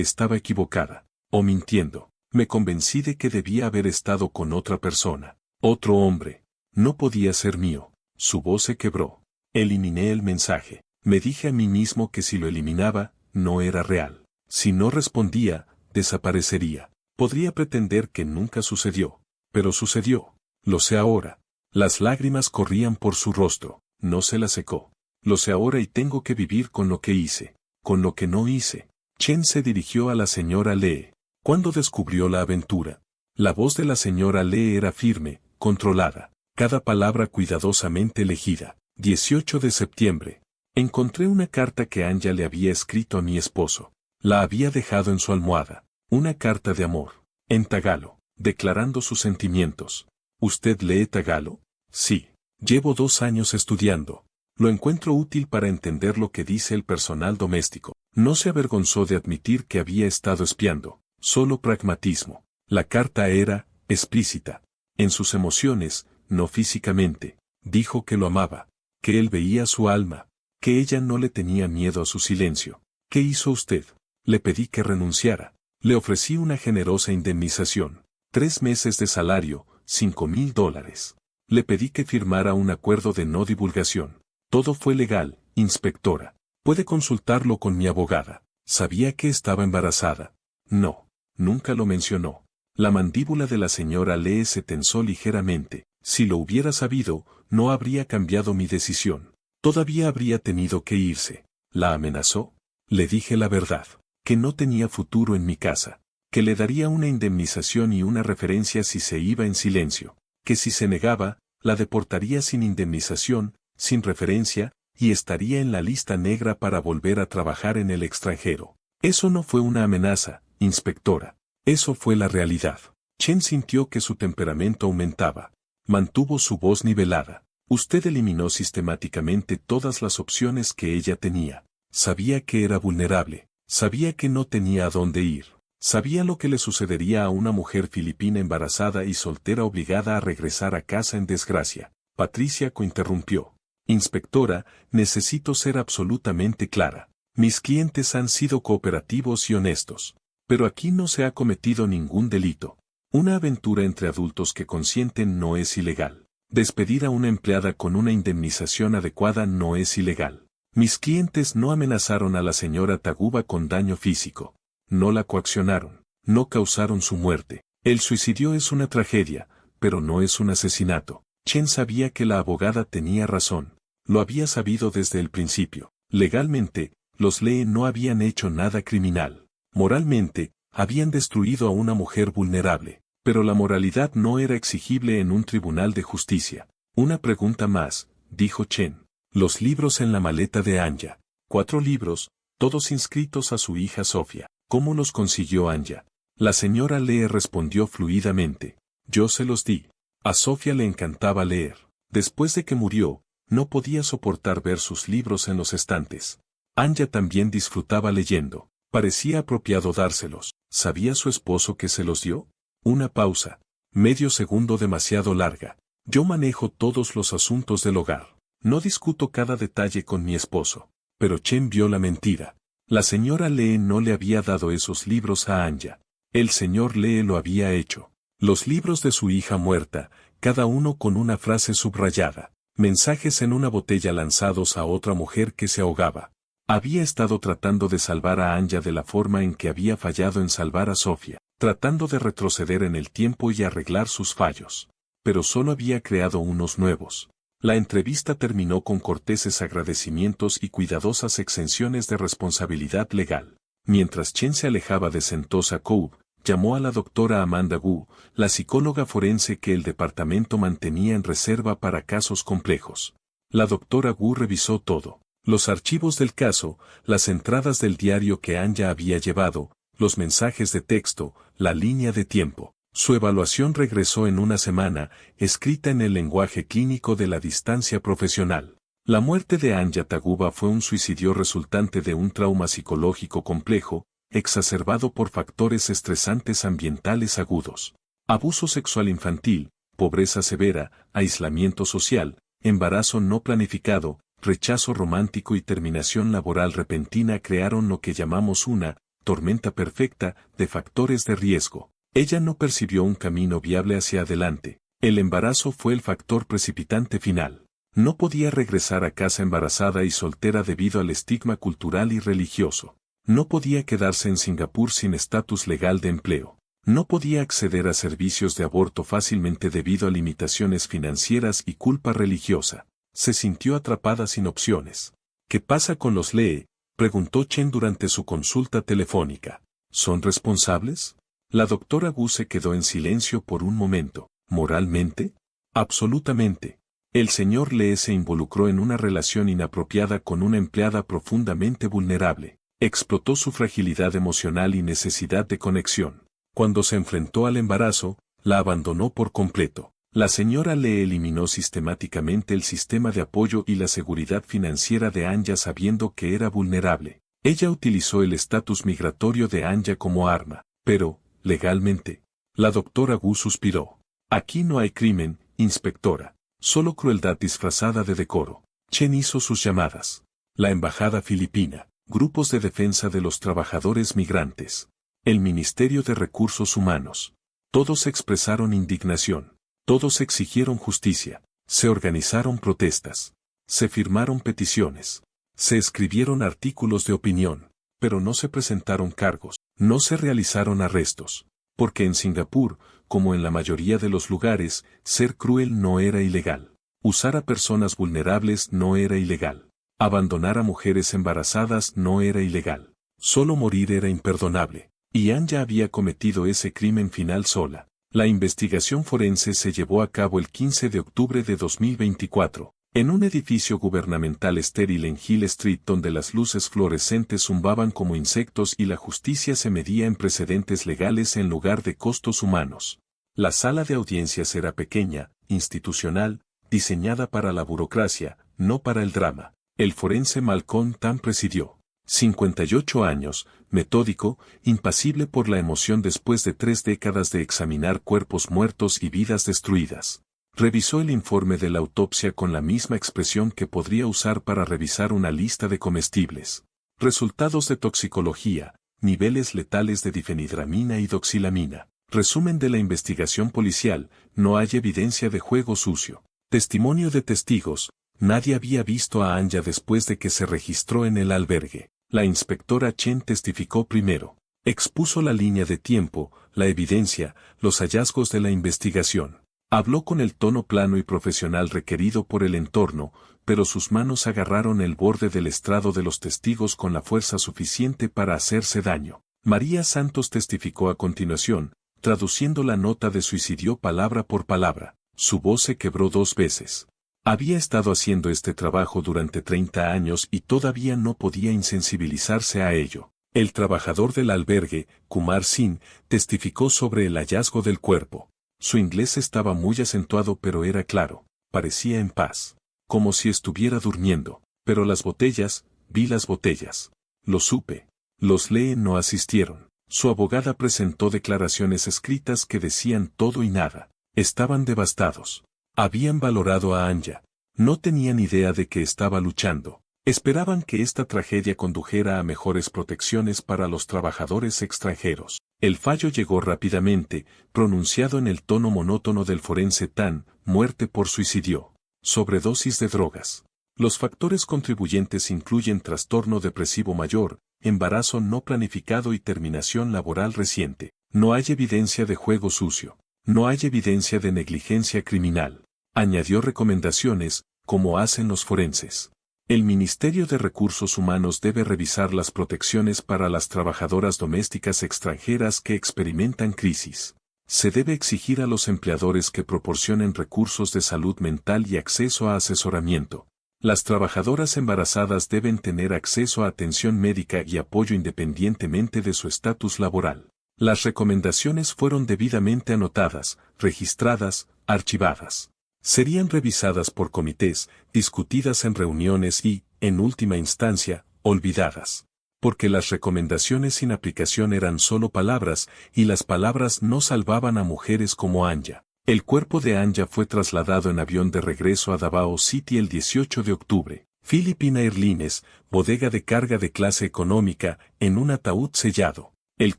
estaba equivocada, o mintiendo. Me convencí de que debía haber estado con otra persona, otro hombre. No podía ser mío. Su voz se quebró. Eliminé el mensaje. Me dije a mí mismo que si lo eliminaba, no era real. Si no respondía, desaparecería. Podría pretender que nunca sucedió. Pero sucedió. Lo sé ahora. Las lágrimas corrían por su rostro. No se la secó. Lo sé ahora y tengo que vivir con lo que hice. Con lo que no hice. Chen se dirigió a la señora Lee. ¿Cuándo descubrió la aventura? La voz de la señora Lee era firme, controlada. cada palabra cuidadosamente elegida. 18 de septiembre. Encontré una carta que Anja le había escrito a mi esposo. La había dejado en su almohada. Una carta de amor. En tagalo, declarando sus sentimientos. ¿Usted lee tagalo? Sí. Llevo 2 años estudiando. Lo encuentro útil para entender lo que dice el personal doméstico. No se avergonzó de admitir que había estado espiando. Solo pragmatismo. La carta era explícita. En sus emociones, no físicamente. Dijo que lo amaba. Que él veía su alma. Que ella no le tenía miedo a su silencio. ¿Qué hizo usted? Le pedí que renunciara. Le ofrecí una generosa indemnización. 3 meses de salario, $5,000. Le pedí que firmara un acuerdo de no divulgación. Todo fue legal, inspectora. Puede consultarlo con mi abogada. ¿Sabía que estaba embarazada? No, nunca lo mencionó. La mandíbula de la señora Lee se tensó ligeramente. Si lo hubiera sabido, no habría cambiado mi decisión. Todavía habría tenido que irse. ¿La amenazó? Le dije la verdad, que no tenía futuro en mi casa, que le daría una indemnización y una referencia si se iba en silencio, que si se negaba, la deportaría sin indemnización, sin referencia, y estaría en la lista negra para volver a trabajar en el extranjero. Eso no fue una amenaza, inspectora. Eso fue la realidad. Chen sintió que su temperamento aumentaba. Mantuvo su voz nivelada. Usted eliminó sistemáticamente todas las opciones que ella tenía. Sabía que era vulnerable. Sabía que no tenía a dónde ir. Sabía lo que le sucedería a una mujer filipina embarazada y soltera obligada a regresar a casa en desgracia. Patricia cointerrumpió. Inspectora, necesito ser absolutamente clara. Mis clientes han sido cooperativos y honestos. Pero aquí no se ha cometido ningún delito. Una aventura entre adultos que consienten no es ilegal. Despedir a una empleada con una indemnización adecuada no es ilegal. Mis clientes no amenazaron a la señora Taguba con daño físico. No la coaccionaron. No causaron su muerte. El suicidio es una tragedia, pero no es un asesinato. Chen sabía que la abogada tenía razón. Lo había sabido desde el principio. Legalmente, los Lee no habían hecho nada criminal. Moralmente, habían destruido a una mujer vulnerable. Pero la moralidad no era exigible en un tribunal de justicia. Una pregunta más, dijo Chen. Los libros en la maleta de Anja. 4 libros, todos inscritos a su hija Sofía. ¿Cómo los consiguió Anja? La señora Lee respondió fluidamente. Yo se los di. A Sofía le encantaba leer. Después de que murió, no podía soportar ver sus libros en los estantes. Anja también disfrutaba leyendo. Parecía apropiado dárselos. ¿Sabía su esposo que se los dio? Una pausa. Medio segundo demasiado larga. Yo manejo todos los asuntos del hogar. No discuto cada detalle con mi esposo. Pero Chen vio la mentira. La señora Lee no le había dado esos libros a Anja. El señor Lee lo había hecho. Los libros de su hija muerta, cada uno con una frase subrayada. Mensajes en una botella lanzados a otra mujer que se ahogaba. Había estado tratando de salvar a Anja de la forma en que había fallado en salvar a Sofía, tratando de retroceder en el tiempo y arreglar sus fallos. Pero solo había creado unos nuevos. La entrevista terminó con corteses agradecimientos y cuidadosas exenciones de responsabilidad legal. Mientras Chen se alejaba de Sentosa Cove, llamó a la doctora Amanda Wu, la psicóloga forense que el departamento mantenía en reserva para casos complejos. La doctora Wu revisó todo. Los archivos del caso, las entradas del diario que Anja había llevado, los mensajes de texto, la línea de tiempo. Su evaluación regresó en una semana, escrita en el lenguaje clínico de la distancia profesional. La muerte de Anja Taguba fue un suicidio resultante de un trauma psicológico complejo, exacerbado por factores estresantes ambientales agudos. Abuso sexual infantil, pobreza severa, aislamiento social, embarazo no planificado, rechazo romántico y terminación laboral repentina crearon lo que llamamos una tormenta perfecta de factores de riesgo. Ella no percibió un camino viable hacia adelante. El embarazo fue el factor precipitante final. No podía regresar a casa embarazada y soltera debido al estigma cultural y religioso. No podía quedarse en Singapur sin estatus legal de empleo. No podía acceder a servicios de aborto fácilmente debido a limitaciones financieras y culpa religiosa. Se sintió atrapada sin opciones. ¿Qué pasa con los Lee?, preguntó Chen durante su consulta telefónica. ¿Son responsables? La doctora Wu se quedó en silencio por un momento. ¿Moralmente? Absolutamente. El señor Lee se involucró en una relación inapropiada con una empleada profundamente vulnerable. Explotó su fragilidad emocional y necesidad de conexión. Cuando se enfrentó al embarazo, la abandonó por completo. La señora Lee eliminó sistemáticamente el sistema de apoyo y la seguridad financiera de Anya sabiendo que era vulnerable. Ella utilizó el estatus migratorio de Anya como arma, pero, legalmente, la doctora Wu suspiró. Aquí no hay crimen, inspectora, solo crueldad disfrazada de decoro. Chen hizo sus llamadas. La embajada filipina, grupos de defensa de los trabajadores migrantes, el Ministerio de Recursos Humanos. Todos expresaron indignación. Todos exigieron justicia. Se organizaron protestas. Se firmaron peticiones. Se escribieron artículos de opinión. Pero no se presentaron cargos. No se realizaron arrestos. Porque en Singapur, como en la mayoría de los lugares, ser cruel no era ilegal. Usar a personas vulnerables no era ilegal. Abandonar a mujeres embarazadas no era ilegal. Solo morir era imperdonable. Y Anya había cometido ese crimen final sola. La investigación forense se llevó a cabo el 15 de octubre de 2024, en un edificio gubernamental estéril en Hill Street donde las luces fluorescentes zumbaban como insectos y la justicia se medía en precedentes legales en lugar de costos humanos. La sala de audiencias era pequeña, institucional, diseñada para la burocracia, no para el drama. El forense Malcolm Tan presidió. 58 años, metódico, impasible por la emoción después de 3 décadas de examinar cuerpos muertos y vidas destruidas. Revisó el informe de la autopsia con la misma expresión que podría usar para revisar una lista de comestibles. Resultados de toxicología, niveles letales de difenhidramina y doxilamina. Resumen de la investigación policial, no hay evidencia de juego sucio. Testimonio de testigos, nadie había visto a Anya después de que se registró en el albergue. La inspectora Chen testificó primero. Expuso la línea de tiempo, la evidencia, los hallazgos de la investigación. Habló con el tono plano y profesional requerido por el entorno, pero sus manos agarraron el borde del estrado de los testigos con la fuerza suficiente para hacerse daño. María Santos testificó a continuación, traduciendo la nota de suicidio palabra por palabra. Su voz se quebró 2 veces. Había estado haciendo este trabajo durante 30 años y todavía no podía insensibilizarse a ello. El trabajador del albergue, Kumar Singh, testificó sobre el hallazgo del cuerpo. Su inglés estaba muy acentuado pero era claro, parecía en paz. Como si estuviera durmiendo. Pero las botellas, vi las botellas. Lo supe. Los Lee no asistieron. Su abogada presentó declaraciones escritas que decían todo y nada. Estaban devastados. Habían valorado a Anya. No tenían idea de que estaba luchando. Esperaban que esta tragedia condujera a mejores protecciones para los trabajadores extranjeros. El fallo llegó rápidamente, pronunciado en el tono monótono del forense Tan, muerte por suicidio. Sobredosis de drogas. Los factores contribuyentes incluyen trastorno depresivo mayor, embarazo no planificado y terminación laboral reciente. No hay evidencia de juego sucio. No hay evidencia de negligencia criminal. Añadió recomendaciones, como hacen los forenses. El Ministerio de Recursos Humanos debe revisar las protecciones para las trabajadoras domésticas extranjeras que experimentan crisis. Se debe exigir a los empleadores que proporcionen recursos de salud mental y acceso a asesoramiento. Las trabajadoras embarazadas deben tener acceso a atención médica y apoyo independientemente de su estatus laboral. Las recomendaciones fueron debidamente anotadas, registradas, archivadas. Serían revisadas por comités, discutidas en reuniones y, en última instancia, olvidadas. Porque las recomendaciones sin aplicación eran solo palabras, y las palabras no salvaban a mujeres como Anya. El cuerpo de Anya fue trasladado en avión de regreso a Davao City el 18 de octubre. Philippine Airlines, bodega de carga de clase económica, en un ataúd sellado. El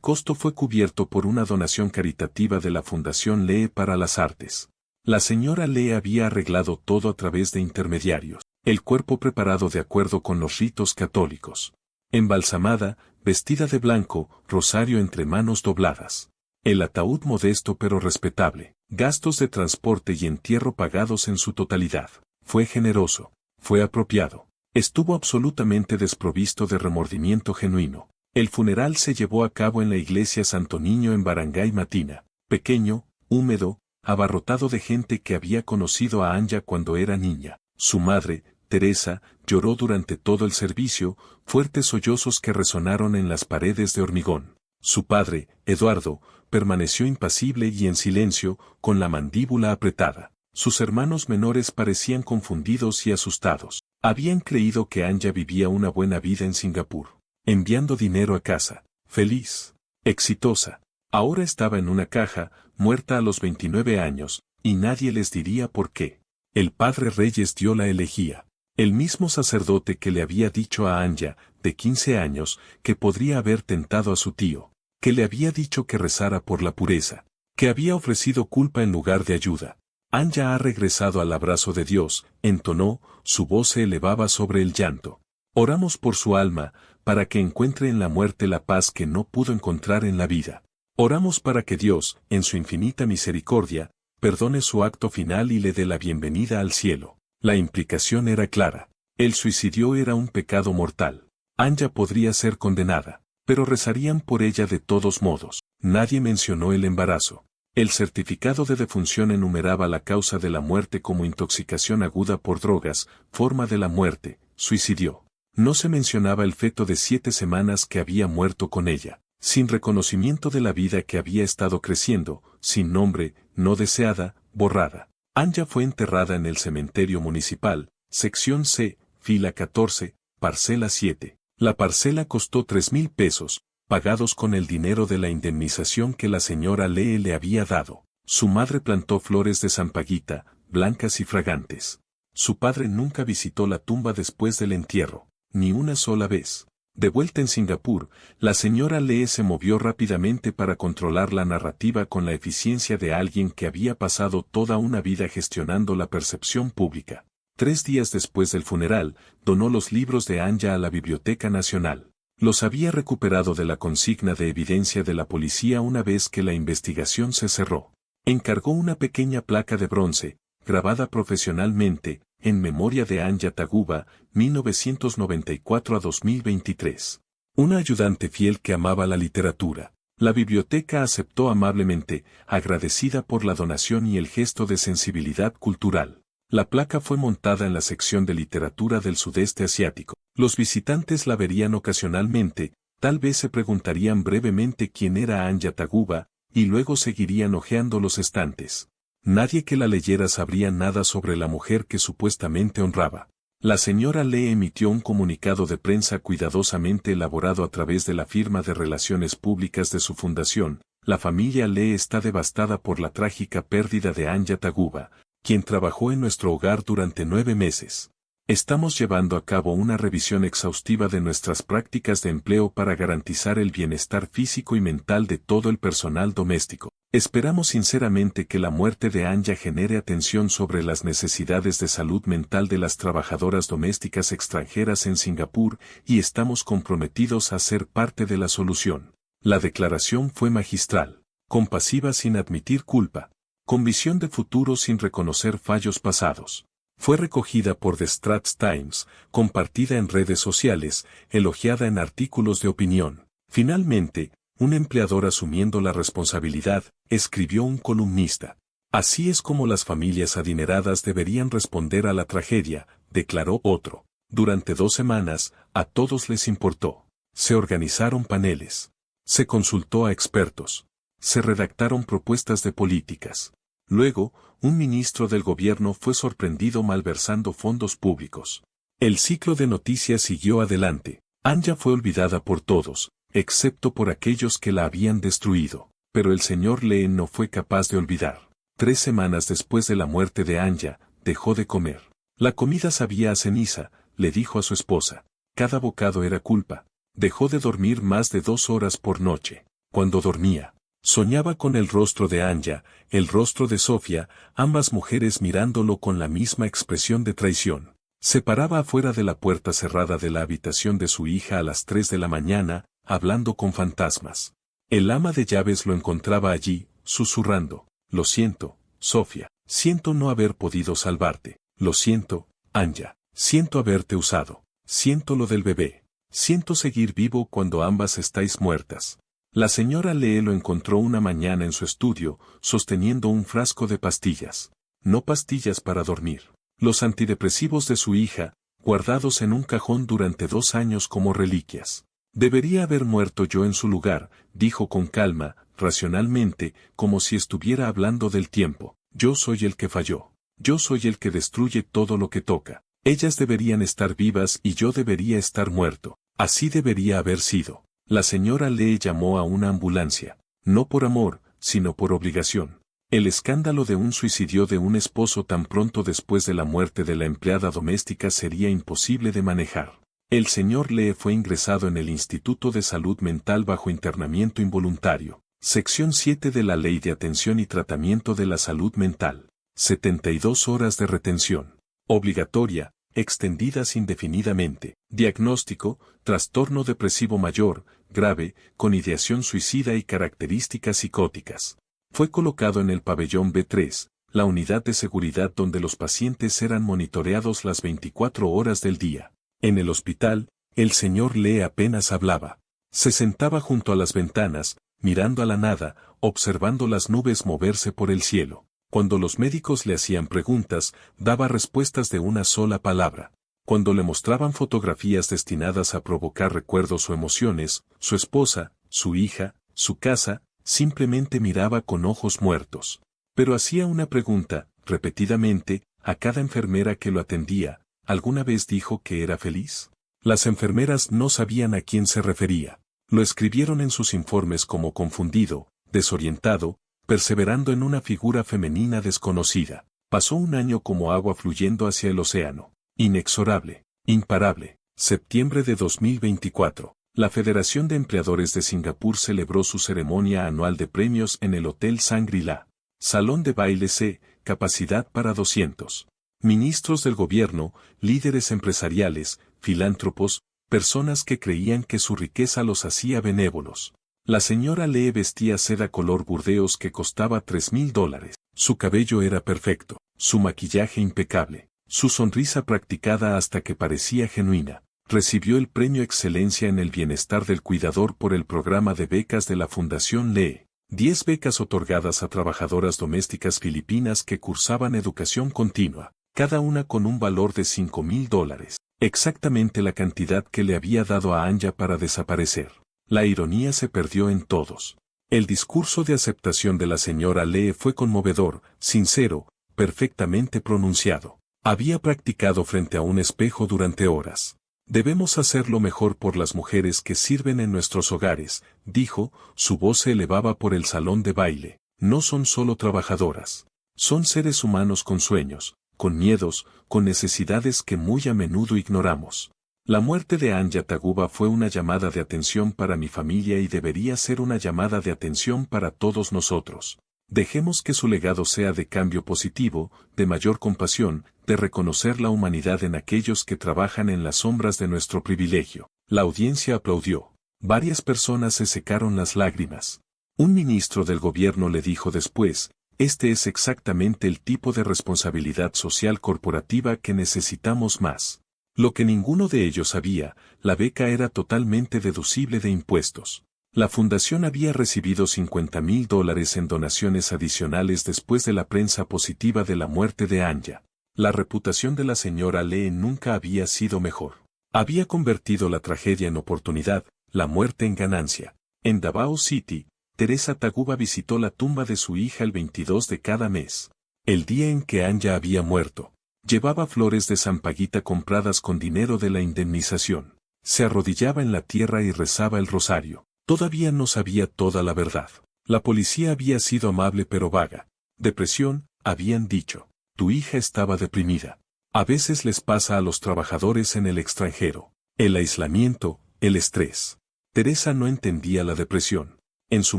costo fue cubierto por una donación caritativa de la Fundación Lee para las Artes. La señora Lee había arreglado todo a través de intermediarios. El cuerpo preparado de acuerdo con los ritos católicos. Embalsamada, vestida de blanco, rosario entre manos dobladas. El ataúd modesto pero respetable. Gastos de transporte y entierro pagados en su totalidad. Fue generoso. Fue apropiado. Estuvo absolutamente desprovisto de remordimiento genuino. El funeral se llevó a cabo en la iglesia Santo Niño en Barangay Matina. Pequeño, húmedo, abarrotado de gente que había conocido a Anja cuando era niña. Su madre, Teresa, lloró durante todo el servicio, fuertes sollozos que resonaron en las paredes de hormigón. Su padre, Eduardo, permaneció impasible y en silencio, con la mandíbula apretada. Sus hermanos menores parecían confundidos y asustados. Habían creído que Anja vivía una buena vida en Singapur, enviando dinero a casa, feliz, exitosa. Ahora estaba en una caja, muerta a los 29 años, y nadie les diría por qué. El padre Reyes dio la elegía. El mismo sacerdote que le había dicho a Anja, de 15 años, que podría haber tentado a su tío, que le había dicho que rezara por la pureza, que había ofrecido culpa en lugar de ayuda. Anja ha regresado al abrazo de Dios, entonó, su voz se elevaba sobre el llanto. Oramos por su alma, para que encuentre en la muerte la paz que no pudo encontrar en la vida. Oramos para que Dios, en su infinita misericordia, perdone su acto final y le dé la bienvenida al cielo. La implicación era clara. El suicidio era un pecado mortal. Anja podría ser condenada, pero rezarían por ella de todos modos. Nadie mencionó el embarazo. El certificado de defunción enumeraba la causa de la muerte como intoxicación aguda por drogas, forma de la muerte, suicidio. No se mencionaba el feto de 7 semanas que había muerto con ella, sin reconocimiento de la vida que había estado creciendo, sin nombre, no deseada, borrada. Anja fue enterrada en el cementerio municipal, sección C, fila 14, parcela 7. La parcela costó 3,000 pesos, pagados con el dinero de la indemnización que la señora Lee le había dado. Su madre plantó flores de sampaguita, blancas y fragantes. Su padre nunca visitó la tumba después del entierro, ni una sola vez. De vuelta en Singapur, la señora Lee se movió rápidamente para controlar la narrativa con la eficiencia de alguien que había pasado toda una vida gestionando la percepción pública. 3 días después del funeral, donó los libros de Anja a la Biblioteca Nacional. Los había recuperado de la consigna de evidencia de la policía una vez que la investigación se cerró. Encargó una pequeña placa de bronce, grabada profesionalmente, en memoria de Anja Taguba, 1994 a 2023. Una ayudante fiel que amaba la literatura. La biblioteca aceptó amablemente, agradecida por la donación y el gesto de sensibilidad cultural. La placa fue montada en la sección de literatura del sudeste asiático. Los visitantes la verían ocasionalmente, tal vez se preguntarían brevemente quién era Anja Taguba, y luego seguirían hojeando los estantes. Nadie que la leyera sabría nada sobre la mujer que supuestamente honraba. La señora Lee emitió un comunicado de prensa cuidadosamente elaborado a través de la firma de relaciones públicas de su fundación. La familia Lee está devastada por la trágica pérdida de Anja Taguba, quien trabajó en nuestro hogar durante 9 meses. Estamos llevando a cabo una revisión exhaustiva de nuestras prácticas de empleo para garantizar el bienestar físico y mental de todo el personal doméstico. Esperamos sinceramente que la muerte de Anja genere atención sobre las necesidades de salud mental de las trabajadoras domésticas extranjeras en Singapur y estamos comprometidos a ser parte de la solución. La declaración fue magistral, compasiva sin admitir culpa, con visión de futuro sin reconocer fallos pasados. Fue recogida por The Straits Times, compartida en redes sociales, elogiada en artículos de opinión. Finalmente, un empleador asumiendo la responsabilidad, escribió un columnista. Así es como las familias adineradas deberían responder a la tragedia, declaró otro. Durante 2 semanas, a todos les importó. Se organizaron paneles. Se consultó a expertos. Se redactaron propuestas de políticas. Luego, un ministro del gobierno fue sorprendido malversando fondos públicos. El ciclo de noticias siguió adelante. Anja fue olvidada por todos, excepto por aquellos que la habían destruido. Pero el señor Lee no fue capaz de olvidar. 3 semanas después de la muerte de Anja, dejó de comer. La comida sabía a ceniza, le dijo a su esposa. Cada bocado era culpa. Dejó de dormir más de 2 horas por noche. Cuando dormía, soñaba con el rostro de Anja, el rostro de Sofía, ambas mujeres mirándolo con la misma expresión de traición. Se paraba afuera de la puerta cerrada de la habitación de su hija a las 3 de la mañana, hablando con fantasmas. El ama de llaves lo encontraba allí, susurrando. Lo siento, Sofía. Siento no haber podido salvarte. Lo siento, Anja. Siento haberte usado. Siento lo del bebé. Siento seguir vivo cuando ambas estáis muertas. La señora Lee lo encontró una mañana en su estudio, sosteniendo un frasco de pastillas. No pastillas para dormir. Los antidepresivos de su hija, guardados en un cajón durante 2 años como reliquias. Debería haber muerto yo en su lugar, dijo con calma, racionalmente, como si estuviera hablando del tiempo. Yo soy el que falló. Yo soy el que destruye todo lo que toca. Ellas deberían estar vivas y yo debería estar muerto. Así debería haber sido. La señora Lee llamó a una ambulancia. No por amor, sino por obligación. El escándalo de un suicidio de un esposo tan pronto después de la muerte de la empleada doméstica sería imposible de manejar. El señor Lee fue ingresado en el Instituto de Salud Mental bajo internamiento involuntario. Sección 7 de la Ley de Atención y Tratamiento de la Salud Mental. 72 horas de retención. Obligatoria, extendidas indefinidamente. Diagnóstico, trastorno depresivo mayor, grave, con ideación suicida y características psicóticas. Fue colocado en el pabellón B3, la unidad de seguridad donde los pacientes eran monitoreados las 24 horas del día. En el hospital, el señor Lee apenas hablaba. Se sentaba junto a las ventanas, mirando a la nada, observando las nubes moverse por el cielo. Cuando los médicos le hacían preguntas, daba respuestas de una sola palabra. Cuando le mostraban fotografías destinadas a provocar recuerdos o emociones, su esposa, su hija, su casa, simplemente miraba con ojos muertos. Pero hacía una pregunta, repetidamente, a cada enfermera que lo atendía. ¿Alguna vez dijo que era feliz? Las enfermeras no sabían a quién se refería. Lo escribieron en sus informes como confundido, desorientado, perseverando en una figura femenina desconocida. Pasó un año como agua fluyendo hacia el océano. Inexorable, imparable. Septiembre de 2024. La Federación de Empleadores de Singapur celebró su ceremonia anual de premios en el Hotel Shangri-La. Salón de baile C, capacidad para 200. Ministros del gobierno, líderes empresariales, filántropos, personas que creían que su riqueza los hacía benévolos. La señora Lee vestía seda color burdeos que costaba $3,000. Su cabello era perfecto, su maquillaje impecable, su sonrisa practicada hasta que parecía genuina. Recibió el premio Excelencia en el Bienestar del Cuidador por el programa de becas de la Fundación Lee. 10 becas otorgadas a trabajadoras domésticas filipinas que cursaban educación continua, cada una con un valor de $5,000. Exactamente la cantidad que le había dado a Anja para desaparecer. La ironía se perdió en todos. El discurso de aceptación de la señora Lee fue conmovedor, sincero, perfectamente pronunciado. Había practicado frente a un espejo durante horas. Debemos hacer lo mejor por las mujeres que sirven en nuestros hogares, dijo, su voz se elevaba por el salón de baile. No son solo trabajadoras. Son seres humanos con sueños, con miedos, con necesidades que muy a menudo ignoramos. La muerte de Anja Taguba fue una llamada de atención para mi familia y debería ser una llamada de atención para todos nosotros. Dejemos que su legado sea de cambio positivo, de mayor compasión, de reconocer la humanidad en aquellos que trabajan en las sombras de nuestro privilegio. La audiencia aplaudió. Varias personas se secaron las lágrimas. Un ministro del gobierno le dijo después, este es exactamente el tipo de responsabilidad social corporativa que necesitamos más. Lo que ninguno de ellos sabía, la beca era totalmente deducible de impuestos. La fundación había recibido $50,000 en donaciones adicionales después de la prensa positiva de la muerte de Anja. La reputación de la señora Lee nunca había sido mejor. Había convertido la tragedia en oportunidad, la muerte en ganancia. En Davao City, Teresa Taguba visitó la tumba de su hija el 22 de cada mes. El día en que Anja había muerto. Llevaba flores de sampaguita compradas con dinero de la indemnización. Se arrodillaba en la tierra y rezaba el rosario. Todavía no sabía toda la verdad. La policía había sido amable pero vaga. Depresión, habían dicho. Tu hija estaba deprimida. A veces les pasa a los trabajadores en el extranjero. El aislamiento, el estrés. Teresa no entendía la depresión. En su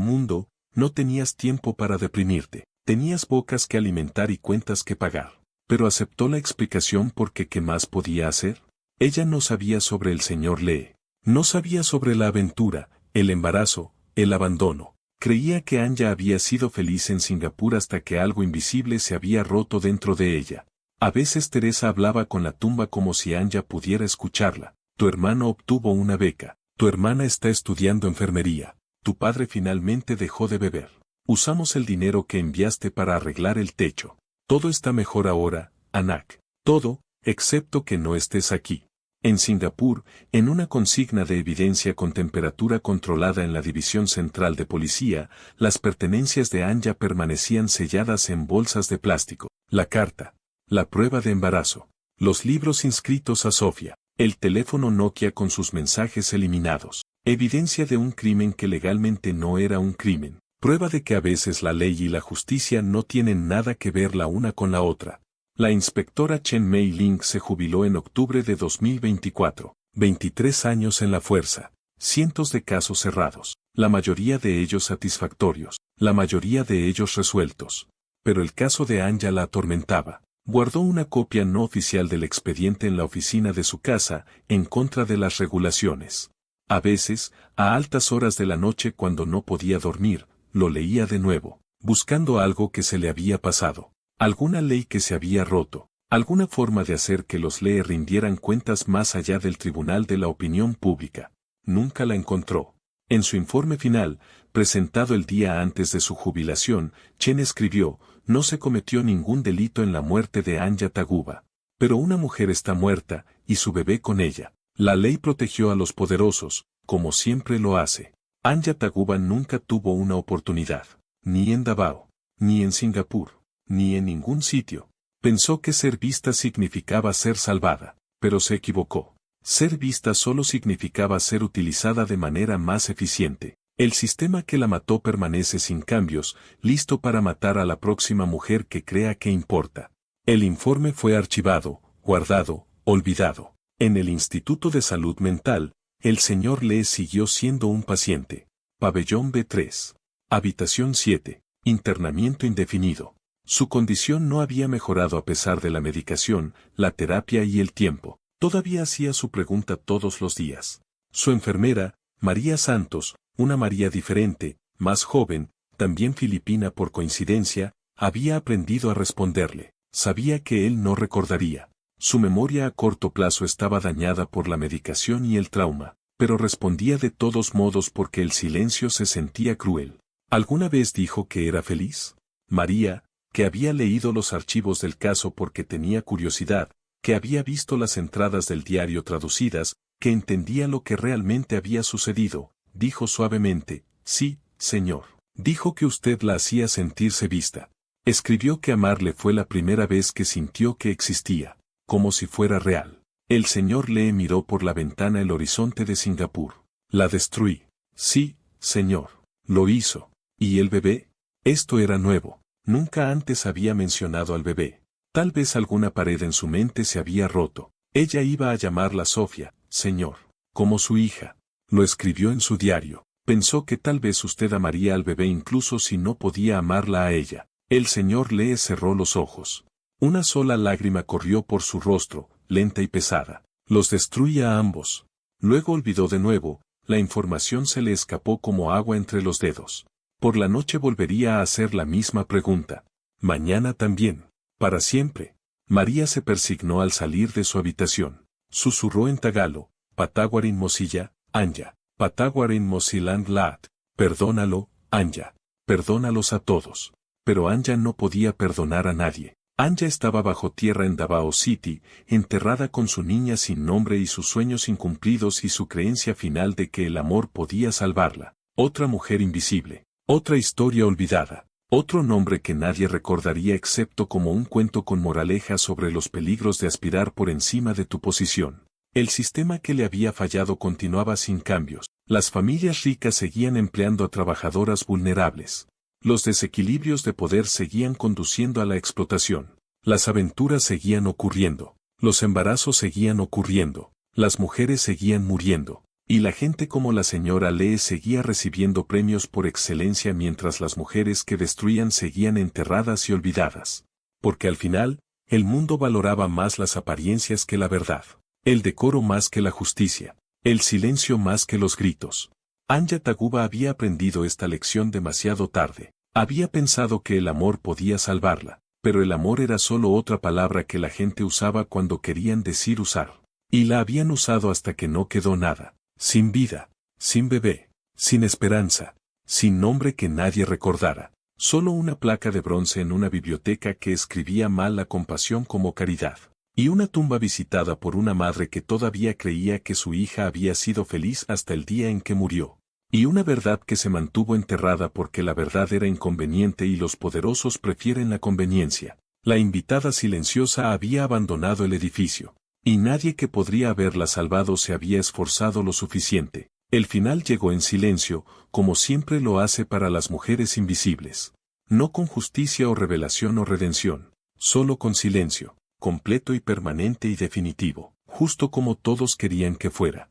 mundo, no tenías tiempo para deprimirte. Tenías bocas que alimentar y cuentas que pagar. Pero aceptó la explicación porque ¿qué más podía hacer? Ella no sabía sobre el señor Lee. No sabía sobre la aventura, el embarazo, el abandono. Creía que Anja había sido feliz en Singapur hasta que algo invisible se había roto dentro de ella. A veces Teresa hablaba con la tumba como si Anja pudiera escucharla. Tu hermano obtuvo una beca. Tu hermana está estudiando enfermería. Tu padre finalmente dejó de beber. Usamos el dinero que enviaste para arreglar el techo. Todo está mejor ahora, Anak. Todo, excepto que no estés aquí. En Singapur, en una consigna de evidencia con temperatura controlada en la División Central de Policía, las pertenencias de Anja permanecían selladas en bolsas de plástico. La carta, la prueba de embarazo, los libros inscritos a Sofía, el teléfono Nokia con sus mensajes eliminados, evidencia de un crimen que legalmente no era un crimen, prueba de que a veces la ley y la justicia no tienen nada que ver la una con la otra. La inspectora Chen Mei Ling se jubiló en octubre de 2024, 23 años en la fuerza, cientos de casos cerrados, la mayoría de ellos satisfactorios, la mayoría de ellos resueltos. Pero el caso de Anja la atormentaba. Guardó una copia no oficial del expediente en la oficina de su casa, en contra de las regulaciones. A veces, a altas horas de la noche cuando no podía dormir, lo leía de nuevo, buscando algo que se le había pasado. Alguna ley que se había roto, alguna forma de hacer que los Lee rindieran cuentas más allá del tribunal de la opinión pública. Nunca la encontró. En su informe final, presentado el día antes de su jubilación, Chen escribió, no se cometió ningún delito en la muerte de Anja Taguba. Pero una mujer está muerta, y su bebé con ella. La ley protegió a los poderosos, como siempre lo hace. Anja Taguba nunca tuvo una oportunidad, ni en Davao, ni en Singapur, ni en ningún sitio. Pensó que ser vista significaba ser salvada, pero se equivocó. Ser vista solo significaba ser utilizada de manera más eficiente. El sistema que la mató permanece sin cambios, listo para matar a la próxima mujer que crea que importa. El informe fue archivado, guardado, olvidado. En el Instituto de Salud Mental, el señor Lee siguió siendo un paciente. Pabellón B3. Habitación 7. Internamiento indefinido. Su condición no había mejorado a pesar de la medicación, la terapia y el tiempo. Todavía hacía su pregunta todos los días. Su enfermera, María Santos, una María diferente, más joven, también filipina por coincidencia, había aprendido a responderle. Sabía que él no recordaría. Su memoria a corto plazo estaba dañada por la medicación y el trauma, pero respondía de todos modos porque el silencio se sentía cruel. ¿Alguna vez dijo que era feliz? María, que había leído los archivos del caso porque tenía curiosidad, que había visto las entradas del diario traducidas, que entendía lo que realmente había sucedido, dijo suavemente, sí, señor. Dijo que usted la hacía sentirse vista. Escribió que amarle fue la primera vez que sintió que existía, como si fuera real. El señor Lee miró por la ventana el horizonte de Singapur. La destruí. Sí, señor. Lo hizo. ¿Y el bebé? Esto era nuevo. Nunca antes había mencionado al bebé. Tal vez alguna pared en su mente se había roto. Ella iba a llamarla Sofía, señor, como su hija. Lo escribió en su diario. Pensó que tal vez usted amaría al bebé incluso si no podía amarla a ella. El señor Lee cerró los ojos. Una sola lágrima corrió por su rostro, lenta y pesada. Los destruía a ambos. Luego olvidó de nuevo, la información se le escapó como agua entre los dedos. Por la noche volvería a hacer la misma pregunta. Mañana también. Para siempre. María se persignó al salir de su habitación. Susurró en tagalo, Pataguarin Mosilla, Anja. Pataguarin Mosilang Lat. Perdónalo, Anja. Perdónalos a todos. Pero Anja no podía perdonar a nadie. Anja estaba bajo tierra en Davao City, enterrada con su niña sin nombre y sus sueños incumplidos y su creencia final de que el amor podía salvarla. Otra mujer invisible. Otra historia olvidada. Otro nombre que nadie recordaría excepto como un cuento con moraleja sobre los peligros de aspirar por encima de tu posición. El sistema que le había fallado continuaba sin cambios. Las familias ricas seguían empleando a trabajadoras vulnerables. Los desequilibrios de poder seguían conduciendo a la explotación. Las aventuras seguían ocurriendo. Los embarazos seguían ocurriendo. Las mujeres seguían muriendo. Y la gente como la señora Lee seguía recibiendo premios por excelencia mientras las mujeres que destruían seguían enterradas y olvidadas. Porque al final, el mundo valoraba más las apariencias que la verdad. El decoro más que la justicia. El silencio más que los gritos. Anja Taguba había aprendido esta lección demasiado tarde. Había pensado que el amor podía salvarla, pero el amor era solo otra palabra que la gente usaba cuando querían decir usar. Y la habían usado hasta que no quedó nada. Sin vida, sin bebé, sin esperanza, sin nombre que nadie recordara, solo una placa de bronce en una biblioteca que escribía mal la compasión como caridad, y una tumba visitada por una madre que todavía creía que su hija había sido feliz hasta el día en que murió, y una verdad que se mantuvo enterrada porque la verdad era inconveniente y los poderosos prefieren la conveniencia. La invitada silenciosa había abandonado el edificio, y nadie que podría haberla salvado se había esforzado lo suficiente. El final llegó en silencio, como siempre lo hace para las mujeres invisibles. No con justicia o revelación o redención, solo con silencio, completo y permanente y definitivo, justo como todos querían que fuera.